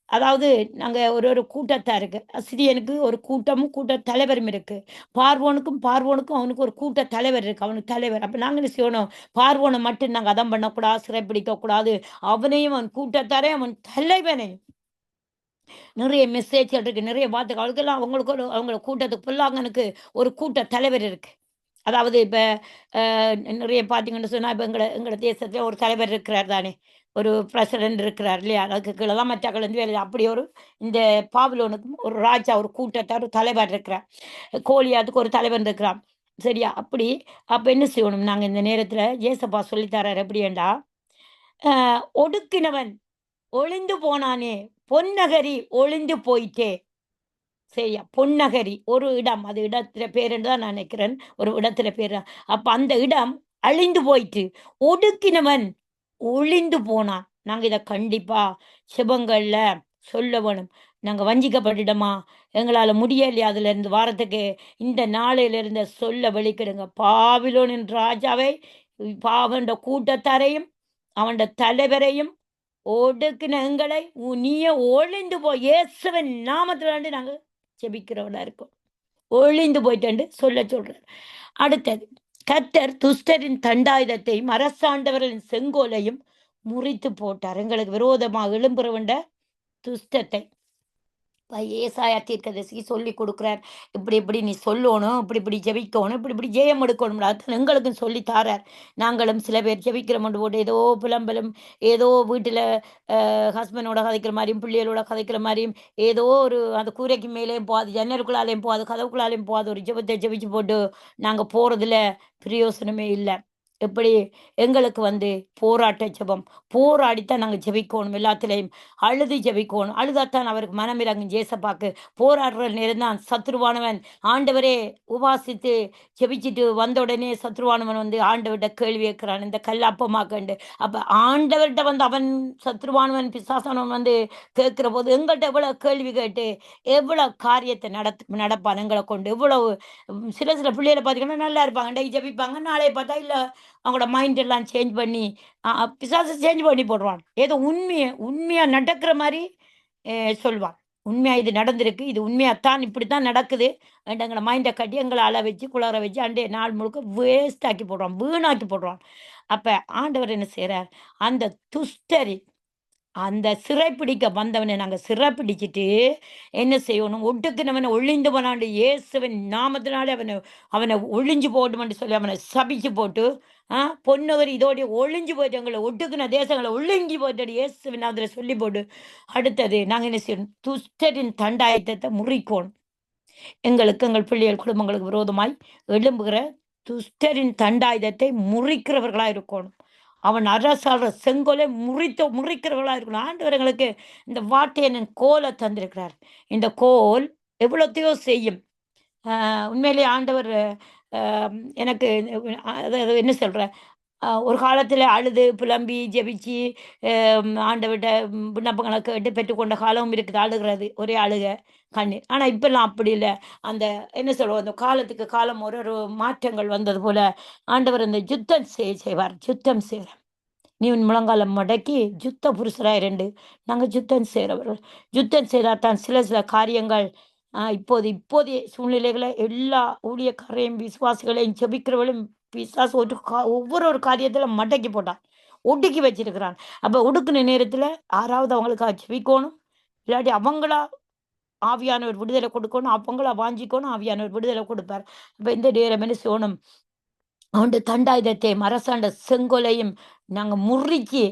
அதாவது நாங்க ஒரு ஒரு கூட்டத்தாருக்கு, அசிரியனுக்கு ஒரு கூட்டமும் கூட்டத் தலைவரும் இருக்கு. பார்வோனுக்கும் அவனுக்கு ஒரு கூட்டத் தலைவர் இருக்கு. அவனுக்கு தலைவர். அப்ப நாங்க என்ன செய்யணும்? பார்வோனை மட்டும் நாங்க அதம் பண்ணக்கூடாது, சிறைப்பிடிக்கக் கூடாது. அவனையும் அவன் கூட்டத்தாரையும் அவன் தலைவனையும் நிறைய மெசேஜ்கள் இருக்கு. நிறைய வார்த்தைகள். அதுக்கெல்லாம் அவங்க கூட்டத்துக்கு புல்லாங்கனுக்கு ஒரு கூட்டத் தலைவர் இருக்கு. அதாவது இப்ப நிறைய பார்த்தீங்கன்னு சொன்னா, இப்ப எங்கட தேசத்துல ஒரு தலைவர் இருக்கிறார் தானே! ஒரு பிரசிடென்ட் இருக்கிறார் இல்லையா? அதுக்கு கீழ தான் மற்றவர்கள் வந்து வேலை. அப்படி இந்த பாபிலோனுக்கும் ஒரு ராஜா, ஒரு கூட்டத்தார், ஒரு தலைவர் இருக்கிறார். கோலியாத்துக்கு ஒரு தலைவன் இருக்கிறான். சரியா? அப்படி அப்ப என்ன செய்யணும்? நாங்க இந்த நேரத்துல ஏசப்பா சொல்லித் தராரு எப்படியேண்டா, ஒடுக்கினவன் ஒளிந்து போனானே, பொன்னகரி ஒளிந்து போயிற்றே. சரியா? பொன்னகரி ஒரு இடம். அது இடத்தில பேருன்னு தான் நான் நினைக்கிறேன். ஒரு இடத்தில பேரு. அப்ப அந்த இடம் அழிந்து போயிற்று. ஒடுக்கினவன் ஒளிந்து போனான். நாங்க இத கண்டிப்பா செபங்கள்ல சொல்ல வேணும். நாங்க வஞ்சிக்கப்பட்டுட்டோமா? எங்களால முடியலையா அதிலிருந்து வாரத்துக்கு? இந்த நாளையிலிருந்து சொல்ல வெளிக்கிடுங்க. பாபிலோனின் ராஜாவை, அவன்ட கூட்டத்தாரையும், அவன்ட தலைவரையும் ஒடுக்கின எங்களை நீயே ஒளிந்து போ. இயேசுவின் நாமத்தினால நாங்க ஜெபிக்கிறவளா இருக்கோம். ஒளிந்து போயிட்டு சொல்ல சொல்றார். அடுத்தது, கர்த்தர் துஷ்டரின் தண்டாயுதத்தையும் அரசாண்டவர்களின் செங்கோலையும் முறித்து போட்டார். எங்களுக்கு விரோதமாக எழும்புறவண்ட துஷ்டத்தை ஏசாயா தீர்க்கதரிசி சொல்லி கொடுக்குறார். இப்படி இப்படி நீ சொல்லணும், இப்படி இப்படி ஜெபிக்கணும், இப்படி இப்படி ஜெயம் எடுக்கணும். அது எங்களுக்கும் சொல்லி தாரார். நாங்களும் சில பேர் ஜெபிக்கிறோம் போட்டு ஏதோ புலம்பலும், ஏதோ வீட்டில் ஹஸ்பண்டோட கதைக்கிற மாதிரியும், பிள்ளைகளோட கதைக்கிற மாதிரியும், ஏதோ ஒரு அந்த கூரைக்கு மேலேயும் போகாது, ஜன்னலுக்குள்ளாலேயும் போகாது, கதவுக்குள்ளாலேயும் போகாது, ஒரு ஜெபத்தை ஜெபிச்சு போட்டு நாங்கள் போகிறதுல பிரயோசனமே இல்லை. எப்படி எங்களுக்கு போராட்ட ஜெபம் போராடித்தான் நாங்கள் ஜெபிக்கணும். எல்லாத்திலையும் அழுது ஜெபிக்கணும். அழுதாத்தான் அவருக்கு மனம் இறங்கும். ஏசப்பாக்கு போராடுற நேரம் தான் சத்ருவானவன் ஆண்டவரே உபாசித்து ஜெபிச்சுட்டு வந்த உடனே சத்ருவானவன் ஆண்டவர்கிட்ட கேள்வி கேட்கிறான், இந்த கல் அப்பமாக்கண்டு. அப்ப ஆண்டவர்கிட்ட அவன் சத்ருவானவன் பிசாசானவன் கேட்கிற போது எங்கள்கிட்ட எவ்வளவு கேள்வி கேட்டு எவ்வளவு காரியத்தை நடப்பான் எங்களை கொண்டு. எவ்வளவு சில சில பிள்ளைகளை பார்த்தீங்கன்னா நல்லா இருப்பாங்க, இன்றைக்கு ஜெபிப்பாங்க, நாளைய பார்த்தா இல்லை அவங்களோட மைண்ட் எல்லாம் சேஞ்ச் பண்ணி பிசாசு சேஞ்ச் பண்ணி போடுவான். ஏதோ உண்மையா நடக்கிற மாதிரி சொல்வான். உண்மையா இது நடந்திருக்கு, இது உண்மையாத்தான், இப்படித்தான் நடக்குது, எங்களை மைண்டை கட்டி எங்களை அழ வச்சு குளர வச்சு அண்டே நாள் முழுக்க வேஸ்ட் ஆக்கி போடுவான், வீணாக்கி போடுவான். அப்ப ஆண்டவர் என்ன செய்யறார்? அந்த துஷ்டரி அந்த சிறைப்பிடிக்க வந்தவனை நாங்க சிறைப்பிடிச்சிட்டு என்ன செய்யணும்? ஒடுக்குனவனை ஒழிந்து போனாண்டு இயேசுவின் நாமத்தினாலே அவனை ஒழிஞ்சு போடுமென்று சொல்லி அவனை சபிச்சு போட்டு பொன்னவர் இதோடைய ஒழிஞ்சு போயிட்டு எங்களை ஒடுக்குன தேசங்களை ஒழுங்கி போயிட்டு இயேசுவின் நாமத்துல சொல்லி போட்டு அடுத்தது நாங்க என்ன செய்யணும்? துஷ்டரின் தண்டாயத்தை முறிக்கணும். எங்களுக்கு எங்கள் பிள்ளைகள் குடும்பங்களுக்கு விரோதமாய் எழும்புகிற துஷ்டரின் தண்டாயுதத்தை முறிக்கிறவர்களா இருக்கணும். அவன் அரசாள செங்கோலை முறிக்கிறவர்களா இருக்கணும். ஆண்டவர் எங்களுக்கு இந்த வார்த்தையை கோலை தந்திருக்கிறார். இந்த கோல் எவ்வளோத்தையோ செய்யும். உண்மையிலேயே ஆண்டவர் எனக்கு அதாவது என்ன சொல்ற, ஒரு காலத்தில் அழுது புலம்பி ஜெபிச்சு ஆண்டவர்கிட்ட விண்ணப்பங்களை கேட்டு பெற்றுக்கொண்ட காலமும் இருக்குது. அழுகிறது ஒரே அழுக கண்ணீர். ஆனால் இப்பெல்லாம் அப்படி இல்லை. அந்த என்ன சொல்லுவோம், அந்த காலத்துக்கு காலம் ஒரு ஒரு மாற்றங்கள் வந்தது போல ஆண்டவர் அந்த யுத்தம் செய்வார். யுத்தம் செய்கிறார். நீ உன் முழங்காலம் மடக்கி யுத்த புருஷராய் ரெண்டு நாங்கள் யுத்தம் செய்கிறவர்கள். யுத்தம் செய்தால் தான் சில சில காரியங்கள் இப்போதைய சூழ்நிலைகளை எல்லா ஊழியக்காரையும் விசுவாசிகளையும் செபிக்கிறவளையும் பிசாசு ஒவ்வொரு காரியத்துல மடக்கி போட்டான், ஒடுக்கி வச்சிருக்கிறான். அப்ப ஒடுக்குன நேரத்துல யாராவது அவங்களுக்காக செபிக்கணும், இல்லாட்டி அவங்களா ஆவியானவர் விடுதலை கொடுக்கணும், அவங்களா வாஞ்சிக்கணும், ஆவியானவர் விடுதலை கொடுப்பார். அப்ப இந்த நேரம் என்ன செய்யணும்? அவனுடைய தண்டாயுதத்தையும் அரசாண்ட செங்கோலையும் நாங்க முறிச்சு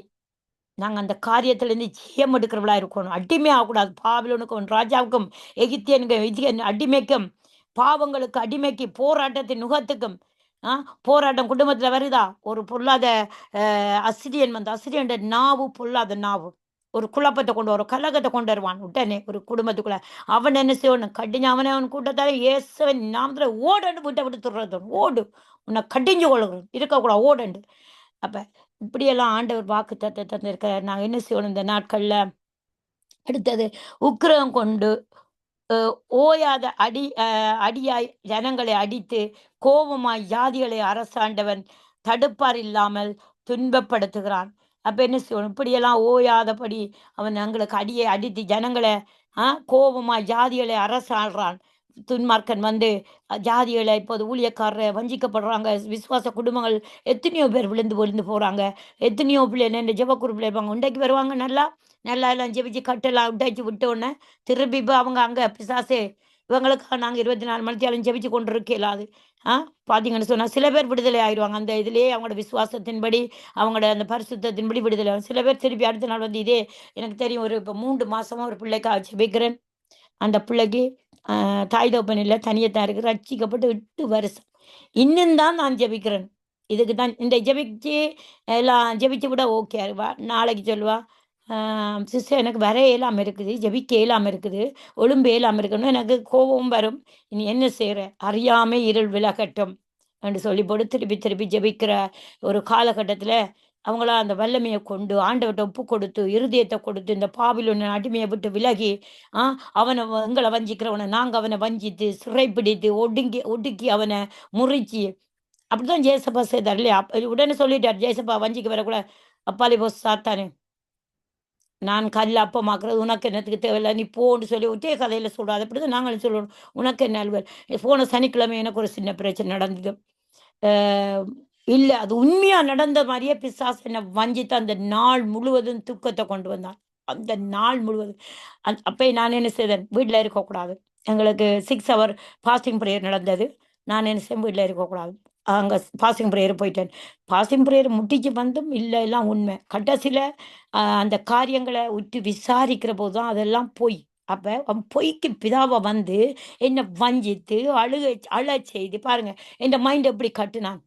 நாங்க அந்த காரியத்திலிருந்து ஜெயம் எடுக்கிறவளா இருக்கணும். அடிமை ஆகக்கூடாது. பாபிலோனுக்கும் ராஜாவுக்கும் எகிப்தியன் அடிமைக்கும் பாவங்களுக்கு அடிமைக்கு போராட்டத்தின் நுகத்துக்கும் போராட்டம் குடும்பத்துல வருதா? ஒரு பொல்லாத அசிரியன் அசிரியன் நாவு பொல்லாத நாவு ஒரு குழப்பத்தை கொண்டு வரும், கலகத்தை கொண்டு வருவான். உடனே ஒரு குடும்பத்துக்குள்ள அவன் என்ன செய்யணும்? கடிஞ்சு அவன் கூட்டத்தால இயேசுவின் நாமத்துல ஓடண்டு விட்ட விட்டு துறது, ஓடு உன்னை கடிஞ்சு கொள்ளுகிறோம், இருக்கக்கூடாது, ஓடண்டு. அப்ப இப்படியெல்லாம் ஆண்டவர் வாக்கு தந்திருக்கிறார். நாங்கள் என்ன செய்யணும் இந்த நாட்கள்ல? அடுத்தது உக்கிரகம் கொண்டு ஓயாத அடியாய் ஜனங்களை அடித்து கோபமாய் ஜாதிகளை அரசாண்டவன் தடுப்பார் இல்லாமல் துன்பப்படுத்துகிறான். அப்ப என்ன செய்யணும்? இப்படியெல்லாம் ஓயாதபடி அவன் எங்களுக்கு அடியை அடித்து ஜனங்களை கோபமாய் ஜாதிகளை அரசாடுறான். துன்மார்க்கன் ஜாதிகளை இப்போது ஊழியக்காரரை வஞ்சிக்கப்படுறாங்க. விசுவாச குடும்பங்கள் எத்தனையோ பேர் விழுந்து போறாங்க. எத்தனையோ பிள்ளை இந்த ஜெபக்குரு பிள்ளை இருப்பாங்க, உண்டைக்கு வருவாங்க, நல்லா எல்லாம் ஜெபிச்சு கட்டெல்லாம் உண்டாச்சு விட்ட உடனே திரும்பி அவங்க அங்கே பிசாசே இவங்களுக்காக நாங்கள் 24 மணித்தியாலும் ஜெபிச்சு கொண்டு இருக்கலாது. பார்த்தீங்கன்னு சொன்னால் சில பேர் விடுதலை ஆயிடுவாங்க. அந்த இதுலேயே அவங்களோட விசுவாசத்தின்படி அவங்களோட அந்த பரிசுத்தத்தின்படி விடுதலை ஆகும். சில பேர் திருப்பி அடுத்த நாள் இதே எனக்கு தெரியும், ஒரு இப்போ 3 மாசமா ஒரு பிள்ளைக்காக ஜெபிக்கிறேன். அந்த பிள்ளைக்கு தாய் தோப்பன் இல்லை, தனியத்தான் இருக்குது, ரட்சிக்கப்பட்டு 8 வருஷம். இன்னும் தான் நான் ஜெபிக்கிறேன். இதுக்கு தான் இந்த ஜெபிச்சு எல்லாம் ஜெபிச்சு விட ஓகே. நாளைக்கு சொல்லுவா, சிஸ்டர் எனக்கு வர இயலாம இருக்குது, ஜெபிக்க இயலாம இருக்குது, ஒழும்பு இயலாம இருக்குன்னு எனக்கு கோபம் வரும். இனி என்ன செய்ற? அறியாமை இருள் விலகட்டும் என்று சொல்லி போட்டு திருப்பி திருப்பி ஜெபிக்கிற ஒரு காலகட்டத்தில் அவங்கள அந்த வல்லமையை கொண்டு ஆண்டவர்கிட்ட ஒப்பு கொடுத்து இருதயத்தை கொடுத்து இந்த பாபிலோன் அடிமையை விட்டு விலகி அவனை எங்களை வஞ்சிக்கிறவனை நாங்கள் அவனை வஞ்சித்து சிறைப்பிடித்து ஒடுக்கி அவனை முறிச்சு அப்படிதான் ஜேசப்பா செய்தார் இல்லையா? உடனே சொல்லிட்டார், ஜேசப்பா வஞ்சிக்கு வரக்கூட அப்பாலி போ சாத்தானே, நான் கல்ல அப்பமாக்குறது உனக்கு என்னத்துக்கு தேவையில்லை, நீ போன்னு சொல்லி ஒட்டே கதையில் சொல்கிறாது. அப்படிதான் நாங்களும் சொல்லணும், உனக்கு என்ன அலுவல். போன சனிக்கிழமை எனக்கு ஒரு சின்ன பிரச்சனை நடந்தது. இல்லை, அது உண்மையா நடந்த மாதிரியே பிசாசு என்னை வஞ்சித்து அந்த நாள் முழுவதும் துக்கத்தை கொண்டு வந்தான். அந்த நாள் முழுவதும் அப்போ நான் என்ன செய்தேன், வீட்டில் இருக்கக்கூடாது. எங்களுக்கு 6 hour ஃபாஸ்டிங் ப்ரேயர் நடந்தது. நான் என்ன செய்ய வீட்டில் இருக்கக்கூடாது, அங்கே பாசிங் ப்ரேயர் போயிட்டேன். பாசிங் ப்ரேயர் முட்டிச்சு வந்தும் இல்லை, எல்லாம் உண்மை. கடைசியில் அந்த காரியங்களை விட்டு விசாரிக்கிற போது தான் அதெல்லாம் பொய். அப்போ அவன் பொய்க்கு பிதாவை வந்து என்னை வஞ்சித்து அழ செய்து பாருங்க என் மைண்ட் எப்படி கட்டுனான்.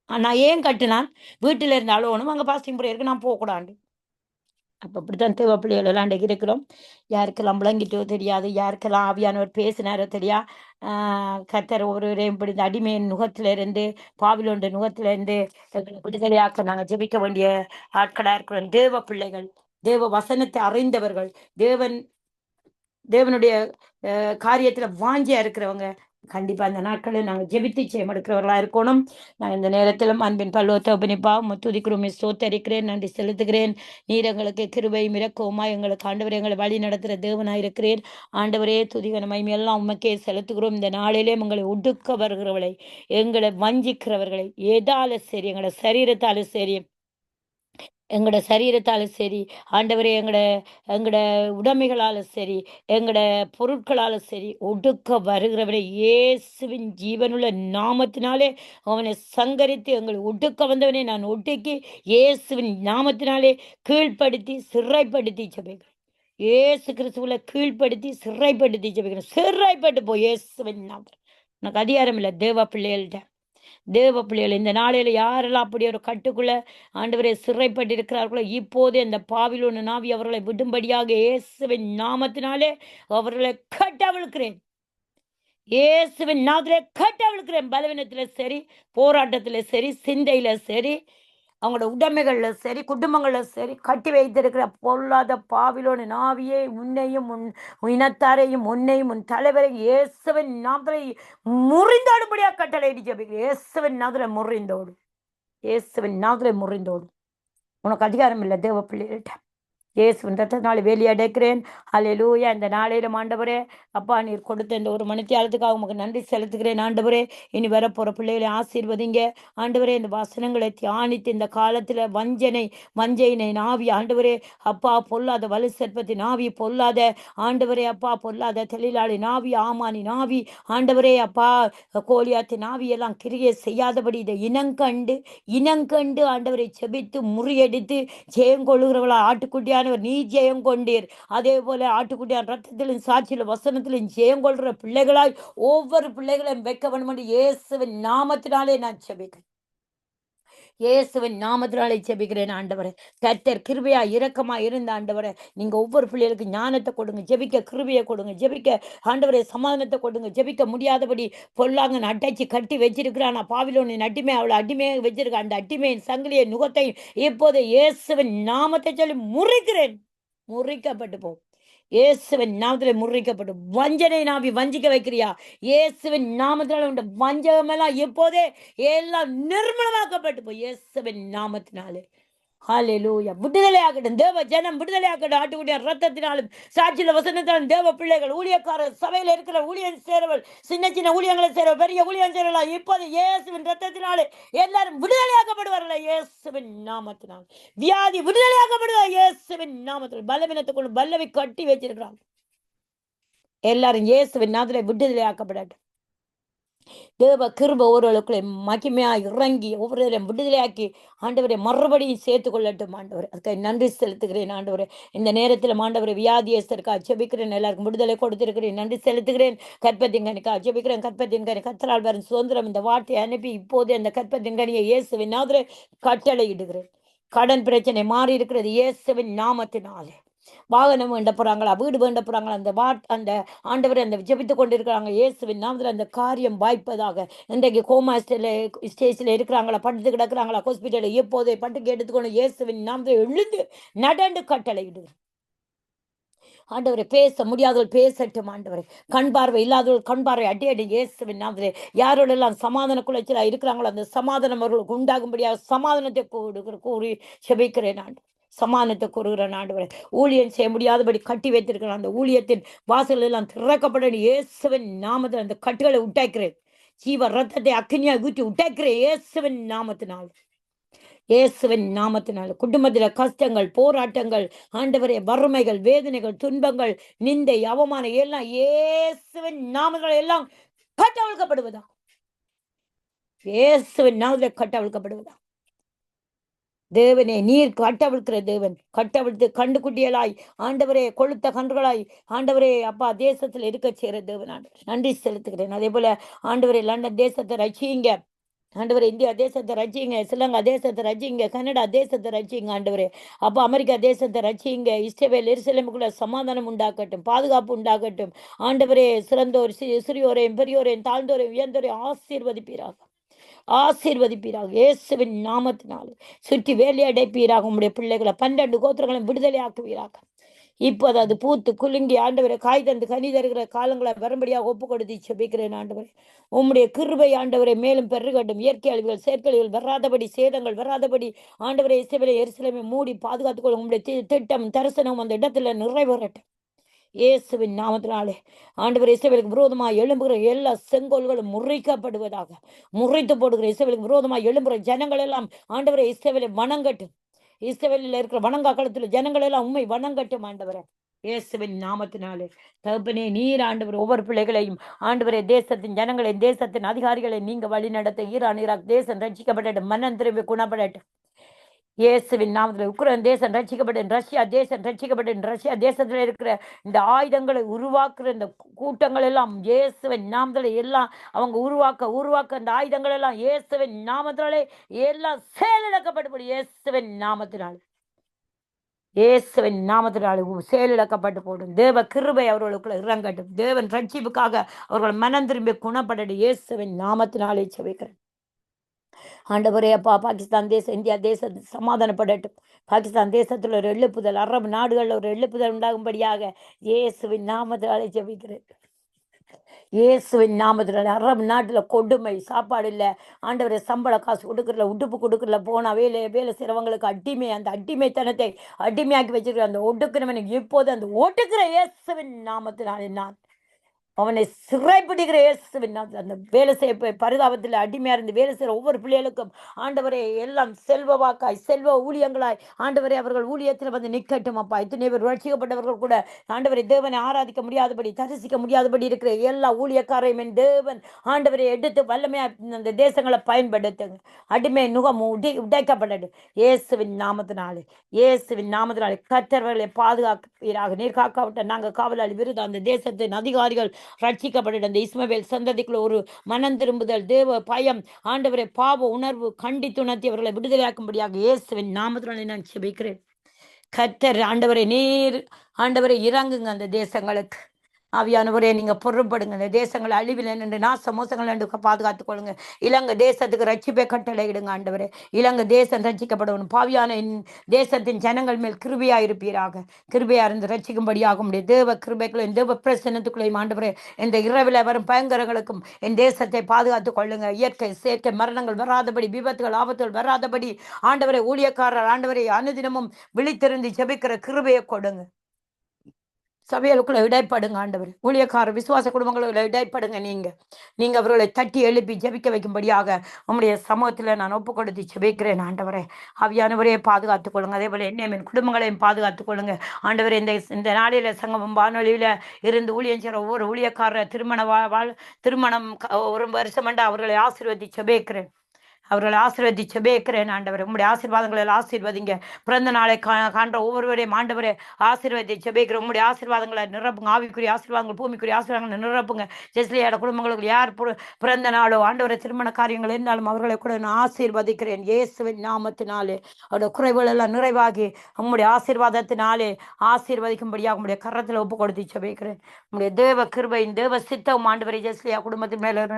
நான் ஏன் கட்டுனான்? வீட்டில் இருந்து அழுவணும், அங்கே பாசிங் ப்ரேயருக்கு நான் போகக்கூடாது. அப்போ அப்படித்தான் தேவ பிள்ளைகள் எல்லாம் இருக்கிறோம். யாருக்கெல்லாம் விளங்கிட்டோ தெரியாது, யாருக்கெல்லாம் ஆவியானவர் பேசினாரோ தெரியா. கர்த்தர் ஒருவரையும் இப்படி இந்த அடிமையின் நுகத்திலிருந்து பாபிலோன் நுகத்திலிருந்து விடுதலையாக்க நாங்கள் ஜெபிக்க வேண்டிய ஆட்களாக இருக்கிறோம். தேவ பிள்ளைகள், தேவ வசனத்தை அறிந்தவர்கள், தேவனுடைய காரியத்துல வாஞ்சியா இருக்கிறவங்க கண்டிப்பா அந்த நாட்களில் நாங்கள் ஜெபித்து செய்ய எடுக்கிறவர்களா இருக்கணும். நான் இந்த நேரத்திலும் அன்பின் பல்லுவத்தோப்பனிப்பா துதிக்கிறோம், ஸ்தோத்தரிக்கிறேன், நன்றி செலுத்துகிறேன். நீர் எங்களுக்கு கிருபையும் இரக்கவுமா எங்களுக்கு ஆண்டவரே எங்களை வழி நடத்துகிற தேவனாக இருக்கிறேன். ஆண்டவரே துதிகன மகிமையெல்லாம் உமக்கே செலுத்துகிறோம். இந்த நாளிலே உங்களை ஒடுக்க வருகிறவர்களை, எங்களை வஞ்சிக்கிறவர்களை, எதாலும் சரி, எங்களோட சரீரத்தாலும் சரி, எங்களோட சரீரத்தாலும் சரி, ஆண்டவரே எங்களோட உடைமைகளாலும் சரி, எங்களோட பொருட்களாலும் சரி, ஒடுக்க வருகிறவரை இயேசுவின் ஜீவனுள்ள நாமத்தினாலே அவனை சங்கரித்து எங்களை ஒடுக்க வந்தவனை நான் ஒடுக்கி இயேசுவின் நாமத்தினாலே கீழ்ப்படுத்தி சிறைப்படுத்தி ஜெபிக்கிறேன். இயேசு கிறிஸ்துவுல கீழ்ப்படுத்தி சிறைப்படுத்தி ஜெபிக்கிறேன். சிறைப்பட்டு போய் இயேசுவின் நாமத்தில். எனக்கு அதிகாரம் இல்லை தேவ பிள்ளைகள்கிட்ட. தேவ பிள்ளைகள் இந்த நாளையில யாரெல்லாம் அப்படி ஒரு கட்டுக்குள்ள ஆண்டவரை சிறைப்பட்டு இருக்கிறார்களோ இப்போதே அந்த பாபிலோன் நாவி அவர்களை விடும்படியாக இயேசுவின் நாமத்தினாலே அவர்களை கட்டவிழ்க்கிறேன். இயேசுவின் நாமத்திலே கட்டவிழ்க்கிறேன். பலவீனத்துல சரி, போராட்டத்துல சரி, சிந்தையில சரி, அவங்களோட உடைமைகள்ல சரி, குடும்பங்கள்ல சரி, கட்டி வைத்திருக்கிற பொல்லாத பாபிலோன் நாவியை உன்னையும் உன் இனத்தாரையும் உன்னையும் உன் தலைவரையும் இயேசுவின் நாமத்திலே முறிந்தோடுபடியா கட்டளை ஜெபிக்கிறேன். இயேசுவின் நாமத்திலே முறிந்தோடு, இயேசுவின் நாமத்திலே முறிந்தோடு. உனக்கு அதிகாரம் இல்லை தேவ பிள்ளைகள்கிட்ட. இயேசுவின் ரத்தத்தினால வேலி அடைக்கிறேன். அல்லேலூயா. இந்த நாளையிலும் ஆண்டவரே அப்பா நீர் கொடுத்த இந்த ஒரு மணித்தியாலத்துக்காக உமக்கு நன்றி செலுத்துகிறேன். ஆண்டவரே இனி வரப்போகிற பிள்ளைகளை ஆசீர்வதிங்க. ஆண்டவரே இந்த வசனங்களை தியானித்து இந்த காலத்தில் வஞ்சையினை நாவி ஆண்டவரே அப்பா பொல்லாத வலு சர்ப்பத்தின் நாவி, பொல்லாத ஆண்டவரே அப்பா பொல்லாத தொழிலாளி நாவி, ஆமானி நாவி, ஆண்டவரே அப்பா கோலியாத்து நாவி எல்லாம் கிரியை செய்யாதபடி இதை இனங்கண்டு ஆண்டவரை செபித்து முறியடித்து ஜெயங்கொள்ளுகிறவளா ஆட்டுக்குட்டியான நீ ஜெயம் கொண்டீர். அதே போல ஆட்டுக்குட்டியான் ரத்தத்திலும் சாட்சியிலும் வசனத்திலும் ஜெயம் கொள்கிற பிள்ளைகளாய் ஒவ்வொரு பிள்ளைகளையும் வைக்க வேண்டும் என்று இயேசுவின் நாமத்தினாலே நான் செபிக்கிறேன். இயேசுவின் நாமத்தினாலே ஜெபிக்கிறேன். ஆண்டவரே கர்த்தர் கிருபையா இரக்கமா இருந்த ஆண்டவரே நீங்க ஒவ்வொரு பிள்ளைகளுக்கு ஞானத்தை கொடுங்க, ஜெபிக்க கிருபையை கொடுங்க, ஜெபிக்க ஆண்டவரே சமாதானத்தை கொடுங்க. ஜெபிக்க முடியாதபடி பொல்லாங்க அடைச்சி கட்டி வச்சிருக்கிறான் பாபிலோனின் அடிமை, அவளை அடிமையாக வச்சிருக்க அந்த அடிமையின் சங்கிலியை நுகத்தையும் இப்போது இயேசுவின் நாமத்தை சொல்லி முறிக்கப்பட்டு போ. இயேசுவின் நாமத்தில் முறிக்கப்பட்டு வஞ்சனை நாவி வஞ்சிக்க வைக்கிறியா? இயேசுவின் நாமத்தினால உண்ட வஞ்சகமெல்லாம் இப்போதே எல்லாம் நிர்மலமாக்கப்பட்டு போய் இயேசுவின் நாமத்தினாலே. ஹல்லேலூயா. விடுதலையாகட்டும் தேவ ஜனம், விடுதலையாகட்டும் ஆட்டுக்குட்டிய ரத்தத்தினாலும் சாட்சியில வசனத்தினாலும் தேவ பிள்ளைகள், ஊழியக்காரர், சபையில இருக்கிற ஊழியம் சேரவள், சின்ன சின்ன ஊழியங்களை சேரவள், பெரிய ஊழியம் சேரலாம் இப்போது இயேசுவின் ரத்தத்தினாலே எல்லாரும் விடுதலையாக்கப்படுவார்கள். இயேசுவின் நாமத்தினால் வியாதி விடுதலையாக்கப்படுவார். இயேசுவின் நாமத்தில் பலவீனத்துக்குள்ள பல்லவி கட்டி வச்சிருக்கிறாங்க. எல்லாரும் இயேசுவின் நாமத்திலே விடுதலையாக்கப்படட்டும். தேவ கிருப ஒருவர்களுக்குள்ளே மகிமையாய் இறங்கி ஒவ்வொருவரையும் விடுதலையாக்கி ஆண்டவரை மறுபடியும் சேர்த்து கொள்ளட்டும் ஆண்டவர். அதுக்கு நன்றி செலுத்துகிறேன் ஆண்டவரே. இந்த நேரத்தில் ஆண்டவரை வியாதியஸ்தருக்கா ஜெபிக்கிறேன், எல்லாருக்கும் விடுதலை கொடுத்திருக்கிறேன், நன்றி செலுத்துகிறேன். கற்பத்தின் கனிக்கா ஜெபிக்கிறேன், கற்பத்தின் கனி கத்தரால் வரும் சுதந்திரம் இந்த வார்த்தையை அனுப்பி இப்போது அந்த கற்பத்தின் கனியை இயேசுவின் நாமத்திலே கட்டளையிடுகிறேன். கடன் பிரச்சனை மாறி இருக்கிறது இயேசுவின் நாமத்தினாலே. வாகனம் வேண்ட போறாங்களா, வீடு வேண்ட போறாங்களா, அந்த ஆண்டவரை அந்த ஜெபித்து கொண்டிருக்கிறாங்க இயேசுவின் நாமத்தில் அந்த காரியம் வாய்ப்பதாக. இன்றைக்கு கோமா ஸ்டேஜில் இருக்கிறாங்களா, படுத்து கிடக்குறாங்களா ஹாஸ்பிட்டலில், எப்போதே பட்டுக்கு எடுத்துக்கொண்டு இயேசுவின் நாமத்தில் எழுந்து நடந்து கட்டளையிடு. ஆண்டவரை பேச முடியாதவர்கள் பேசட்டும் ஆண்டவரை. கண் பார்வை இல்லாதவர்கள் கண் பார்வை அடி இயேசுவின் நாமத்திலே. யாரோடெல்லாம் சமாதான குலைச்சலா இருக்கிறாங்களோ அந்த சமாதானம் அவர்களுக்கு உண்டாகும்படியாக சமாதானத்தை கூறி செபிக்கிறேன் ஆண்டு. சமாதானத்தை கூறுகிற ஆண்டவரை. ஊழியம் செய்ய முடியாதபடி கட்டி வைத்திருக்கிற அந்த ஊழியத்தின் வாசல் எல்லாம் திறக்கப்பட இயேசுவின் நாமத்தில் அந்த கட்டுகளை உண்டாக்கிறேன். ஜீவ ரத்தத்தை அக்கினியா ஊற்றி உண்டாக்கிறேன் இயேசுவின் நாமத்தினால். இயேசுவின் நாமத்தினால் குடும்பத்தில் கஷ்டங்கள், போராட்டங்கள், ஆண்டவரே வறுமைகள், வேதனைகள், துன்பங்கள், நிந்தை, அவமானம் எல்லாம் இயேசுவின் நாமத்தினால் எல்லாம் கட்டவிழ்க்கப்படுவதா. இயேசுவின் நாமத்தில் கட்டவிழ்க்கப்படுவதா. தேவனே நீர் கட்டவிழ்க்கிற தேவன். கட்டவிழ்த்து கண்டு குட்டியலாய் ஆண்டவரே கொளுத்த கன்றுகளாய் ஆண்டவரே அப்பா தேசத்தில் இருக்க செய்கிற தேவன் ஆண்டவர் நன்றி செலுத்துகிறேன். அதே போல ஆண்டவரே லண்டன் தேசத்தை ரட்சியுங்க ஆண்டவரே, இந்தியா தேசத்தை ரட்சிங்க, ஸ்ரீலங்கா தேசத்தை ரட்சிங்க, கனடா தேசத்தை ரட்சிங்க ஆண்டவரே. அப்போ அமெரிக்கா தேசத்தை ரட்சிங்க. இஸ்ரவேல் எருசலேமுக்குள்ள சமாதானம் உண்டாக்கட்டும், பாதுகாப்பு உண்டாக்கட்டும் ஆண்டவரே. சிறந்தோர் சிறியோரையும் பெரியோரையும் தாழ்ந்தோரையும் உயர்ந்தோரையும் ஆசீர்வதிப்பீராக, ஆசீர்வதிப்பீராக இயேசுவின் நாமத்தினால். சுற்றி வேலையடைப்பீராக. உங்களுடைய பிள்ளைகளை 12 கோத்திரங்களையும் விடுதலை ஆக்குவீராக. இப்போது அது பூத்து குலுங்கி ஆண்டவரை காய் தந்து கனி தருகிற காலங்களை வரும்படியாக ஒப்பு கொடுத்து செபிக்கிறேன் ஆண்டவரை. உம்முடைய கிருபை ஆண்டவரை மேலும் பெருகட்டும். இயற்கை அழிவுகள், செயற்கழிவுகள் வராதபடி, சேதங்கள் வராதபடி ஆண்டவரை இசைவிலை எரிசிலமை மூடி பாதுகாத்துக்கொள்ளும். உங்களுடைய திட்டம் தரிசனம் அந்த இடத்துல நிறைவேறட்டும் இயேசுவின் நாமத்தினாலே. ஆண்டவர் இஸ்ரவேலுக்கு விரோதமாக எழும்புகிற எல்லா செங்கோல்களும் முறிக்கப்படுவதாக. முறித்து போடுகிற இஸ்ரவேலுக்கு விரோதமாக எழும்புகிற ஜனங்கள் எல்லாம் ஆண்டவரை இஸ்ரவேலை வணங்கட்டும். இஸ்ரவேலில் இருக்கிற வணங்காக்களத்தில் ஜனங்கள் எல்லாம் உண்மை வணங்கட்டும் ஆண்டவரை இயேசுவின் நாமத்தினாலே. தகப்பனே நீர் ஆண்டவர் ஒவ்வொரு பிள்ளைகளையும் ஆண்டவரே, தேசத்தின் ஜனங்களை, தேசத்தின் அதிகாரிகளை நீங்க வழி நடத்த. ஈரான் ஈராக் தேசம் ரட்சிக்கப்படட்டும், மன்னன் திரும்பி குணப்படட்டும் இயேசுவின் நாமத்தில். உக்ரைன் தேசம் ரட்சிக்கப்படும், ரஷ்யா தேசம் ரட்சிக்கப்படும். ரஷ்யா தேசத்தில் இருக்கிற இந்த ஆயுதங்களை உருவாக்குற இந்த கூட்டங்கள் எல்லாம் இயேசுவின் நாமத்தில் எல்லாம் அவங்க உருவாக்க அந்த ஆயுதங்கள் எல்லாம் இயேசுவின் நாமத்தினாலே எல்லாம் செயலிழக்கப்பட்டு இயேசுவின் நாமத்தினால். இயேசுவின் நாமத்தினால் செயலிழக்கப்பட்டு போடும். தேவ கிருபை அவர்களுக்குள்ள இறங்கட்டும். தேவன் ரட்சிப்புக்காக அவர்கள் மனம் திரும்பி குணப்படட்டும் இயேசுவின் நாமத்தினாலே செபிக்கிறேன் ஆண்டவரே. அப்பா பாகிஸ்தான் தேசம், இந்தியா தேசம் சமாதானப்படட்டும். பாகிஸ்தான் தேசத்தில் ஒரு எழுப்புதல், அரபு நாடுகளில் ஒரு எழுப்புதல் உண்டாகும்படியாக இயேசுவின் நாமத்தினாலே ஜெபிக்கிறேன். இயேசுவின் நாமத்தினாலே. அரபு நாட்டில் கொடுமை, சாப்பாடு இல்லை ஆண்டவரை, சம்பள காசு கொடுக்கறல, உடுப்பு கொடுக்கறல, போனா வேலை செய்கிறவங்களுக்கு அடிமை, அந்த அடிமைத்தனத்தை அடிமையாக்கி வச்சிருக்கிற அந்த ஒடுக்கிறவனுக்கு இப்போது அந்த ஒடுக்கிற இயேசுவின் நாமத்தினாலே நான் அவனை சிறைப்பிடிக்கிற இயேசுவின் அந்த வேலை செய்ய பரிதாபத்தில் அடிமையா இருந்து வேலை செய்கிற ஒவ்வொரு பிள்ளைகளுக்கும் ஆண்டவரே எல்லாம் செல்வ வாக்காய், செல்வ ஊழியங்களாய் ஆண்டவரே அவர்கள் ஊழியத்தில் வந்து நிற்கட்டும் அப்பா. இத்தனை பேர் ரட்சிக்கப்பட்டவர்கள் கூட ஆண்டவரை தேவனை ஆராதிக்க முடியாதபடி, தரிசிக்க முடியாதபடி இருக்கிற எல்லா ஊழியக்காரையும் என் தேவன் ஆண்டவரை எடுத்து வல்லமையா அந்த தேசங்களை பயன்படுத்துங்க. அடிமை நுகம் உடைக்கப்படட்டும் இயேசுவின் நாமத்தினாலே. இயேசுவின் நாமத்தினாலே கர்த்தர்களை பாதுகாப்பீராக. நீர் காக்காவிட்ட நாங்கள் காவலாளி விருது அந்த தேசத்தின் அதிகாரிகள் ரட்சிக்கப்பட்ட அந்த இஸ்மவேல் சந்ததிக்குள்ள ஒரு மனம் திரும்புதல், தேவ பயம், ஆண்டவரை பாவ உணர்வு கண்டித்துணர்த்தி அவர்களை விடுதலையாக்கும்படியாக இயேசுவின் நாமத்தினாலே நான் செபிக்கிறேன். கர்த்தர் ஆண்டவரை நீர் ஆண்டவரை இறங்குங்க அந்த தேசங்களுக்கு. ஆவியானவரே நீங்க பொறுப்படுங்க. இந்த தேசங்கள் அழிவில் நின்று நாச மோசங்கள் என்று பாதுகாத்துக் கொள்ளுங்க. இலங்கை தேசத்துக்கு ரட்சிப்பை கட்டளை இடுங்க ஆண்டவரே. இலங்கை தேசம் ரட்சிக்கப்படணும். பாவியான தேசத்தின் ஜனங்கள் மேல் கிருபையா இருப்பீராக. கிருபையா இருந்து ரட்சிக்கும்படியாக முடியும். தேவ கிருபைக்குள்ளையும் தேவ பிரசனத்துக்குள்ளையும் ஆண்டவரே இந்த இரவில் வரும் பயங்கரங்களுக்கும் என் தேசத்தை பாதுகாத்துக் கொள்ளுங்க. இயற்கை செயற்கை மரணங்கள் வராதபடி, விபத்துகள் ஆபத்துகள் வராதபடி ஆண்டவரை ஊழியக்காரர் ஆண்டவரை அனுதினமும் விழித்திருந்து ஜெபிக்கிற கிருபையை கொடுங்க. சபைகளுக்குள்ள இடைப்படுங்க ஆண்டவர். ஊழியக்கார விசுவாச குடும்பங்களுக்குள்ள இடைப்படுங்க. நீங்க அவர்களை தட்டி எழுப்பி ஜெபிக்க வைக்கும்படியாக உம்முடைய சமூகத்துல நான் ஒப்பு கொடுத்து ஜெபிக்கிறேன் ஆண்டவரே. ஆவியானவரே பாதுகாத்துக் கொள்ளுங்க. அதே போல என்னையும் என் குடும்பங்களையும் பாதுகாத்துக் கொள்ளுங்க ஆண்டவரே. இந்த நாளில சங்கமம் வானொலியில இருந்து ஊழியம் செய்கிற ஒவ்வொரு ஊழியக்காரர் திருமணம் ஒரு வருஷம் அவர்களை ஆசீர்வதிச்சு ஜெபிக்கிறேன். அவர்களை ஆசீர்வதிச்சு ஜெபிக்கிறேன் ஆண்டவரே. உம்முடைய ஆசீர்வாதங்களில் ஆசீர்வதிங்க. பிறந்த நாளை காண்ற ஒவ்வொருவரையும் ஆண்டவரே ஆசீர்வதிச்சு ஜெபிக்கிறேன். உம்முடைய ஆசீர்வாதங்களை நிரப்புங்க. ஆவிக்குரிய ஆசீர்வாதங்கள், பூமிக்குரிய ஆசீர்வாதங்களை நிரப்புங்க. ஜெஸ்லியோட குடும்பங்களுக்கு யார் பிறந்த நாளோ ஆண்டவரை திருமண காரியங்கள் இருந்தாலும் அவர்களை கூட நான் ஆசீர்வதிக்கிறேன் இயேசுவின் நாமத்தினாலே. அவருடைய குறைவுகள் எல்லாம் நிறைவாகி உம்முடைய ஆசீர்வாதத்தினாலே ஆசீர்வதிக்கும்படியாக உம்முடைய கரத்தில் ஒப்பு கொடுத்து ஜெபிக்கிறேன். உம்முடைய தேவ கிருபையின் தேவ சித்தம் ஆண்டவரை ஜெஸ்லியா குடும்பத்தின் மேல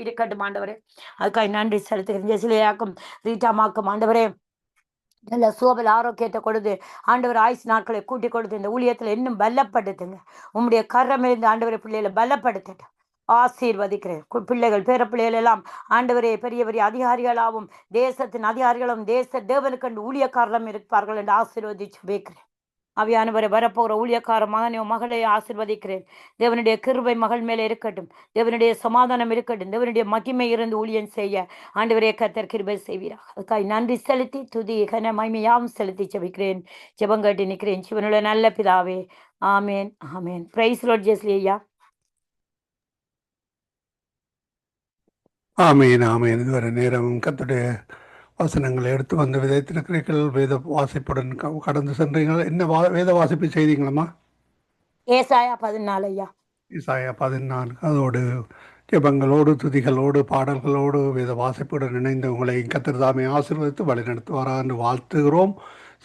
இருக்கட்டும் ஆண்டவரே. அதுக்காக நன்றி செலுத்துகிறேன். ஜெஸ்லியாக்கும் ரீட்டாமாக்கும் ஆண்டவரே நல்ல சோபல் ஆரோக்கியத்தை கொடுத்து ஆண்டவர் ஆயுசு நாட்களை கூட்டி கொடுத்து இந்த ஊழியத்தில் இன்னும் பலப்படுத்துங்க. உம்முடைய கரம் இருந்து ஆண்டவரை பிள்ளைகளை பலப்படுத்த ஆசீர்வதிக்கிறேன். பிள்ளைகள் பேர பிள்ளைகள் எல்லாம் ஆண்டவரே பெரிய பெரிய அதிகாரிகளாகவும் தேசத்தின் அதிகாரிகளும் தேச தேவனுக்கண்டு ஊழியக்காரரும் இருப்பார்கள் என்று ஆசீர்வதிச்சு வைக்கிறேன். அவையானவரை வரப்போகிற ஊழியக்கார மகனையோ மகளை ஆசீர்வதிக்கிறேன். தேவனுடைய கிருபை மகள் மேலே இருக்கட்டும். தேவனுடைய சமாதானம் இருக்கட்டும். தேவனுடைய மகிமை இருந்து ஊழியம் செய்ய ஆண்டவரே கர்த்தர் கிருபை செய்வீராக. அதுக்காக நன்றி செலுத்தி துதி கன மகிமையாவும் செலுத்தி ஜெபிக்கிறேன். ஜெபங்கட்டி நிற்கிறேன். சிவனுள்ள நல்ல பிதாவே. ஆமேன் ஆமேன். பிரைஸ் லார்ட் ஜெஸ்லி ஐயா. ஆமேன் ஆமேன். இதுவரை நேரம் கர்த்தருடைய வசனங்களை எடுத்து வந்து விதைத்திருக்கிறீர்கள். வேத வாசிப்புடன் கடந்து சென்றீர்கள். என்ன வேத வாசிப்பு செய்தீங்களம்மா? ஏசாயா 14 ஐயா. ஏசாயா 14. அதோடு ஜெபங்களோடு துதிகளோடு பாடல்களோடு வேத வாசிப்புடன் இணைந்து உங்களை கர்த்தர் தாமே ஆசீர்வதித்து வழிநடத்துவாரா என்று வாழ்த்துகிறோம்.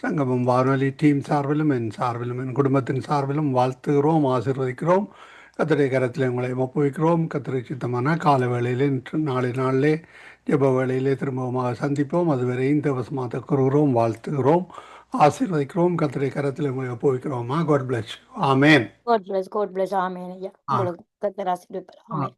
சங்கமம் வானொலி டீம் சார்பிலும் என் சார்பிலும் என் குடும்பத்தின் சார்பிலும் வாழ்த்துகிறோம், ஆசீர்வதிக்கிறோம். கர்த்தருடைய கரத்தில் உங்களை ஒப்புவிக்கிறோம். கர்த்தருக்கு சித்தமான கால வேளையிலே நாளிலே ஜெப வேளையிலே திரும்பமாக சந்திப்போம். அதுவரை இந்த வசமாக கூறுகிறோம், வாழ்த்துகிறோம், ஆசீர்வதிக்கிறோம். கர்த்தருடைய கரத்தில் உங்களை ஒப்புவிக்கிறோமா. God bless you. Amen. God bless. ஆமேன் ஐயா. உங்களுக்கு கர்த்தர் ஆசீர்வதிப்பார். ஆமேன்.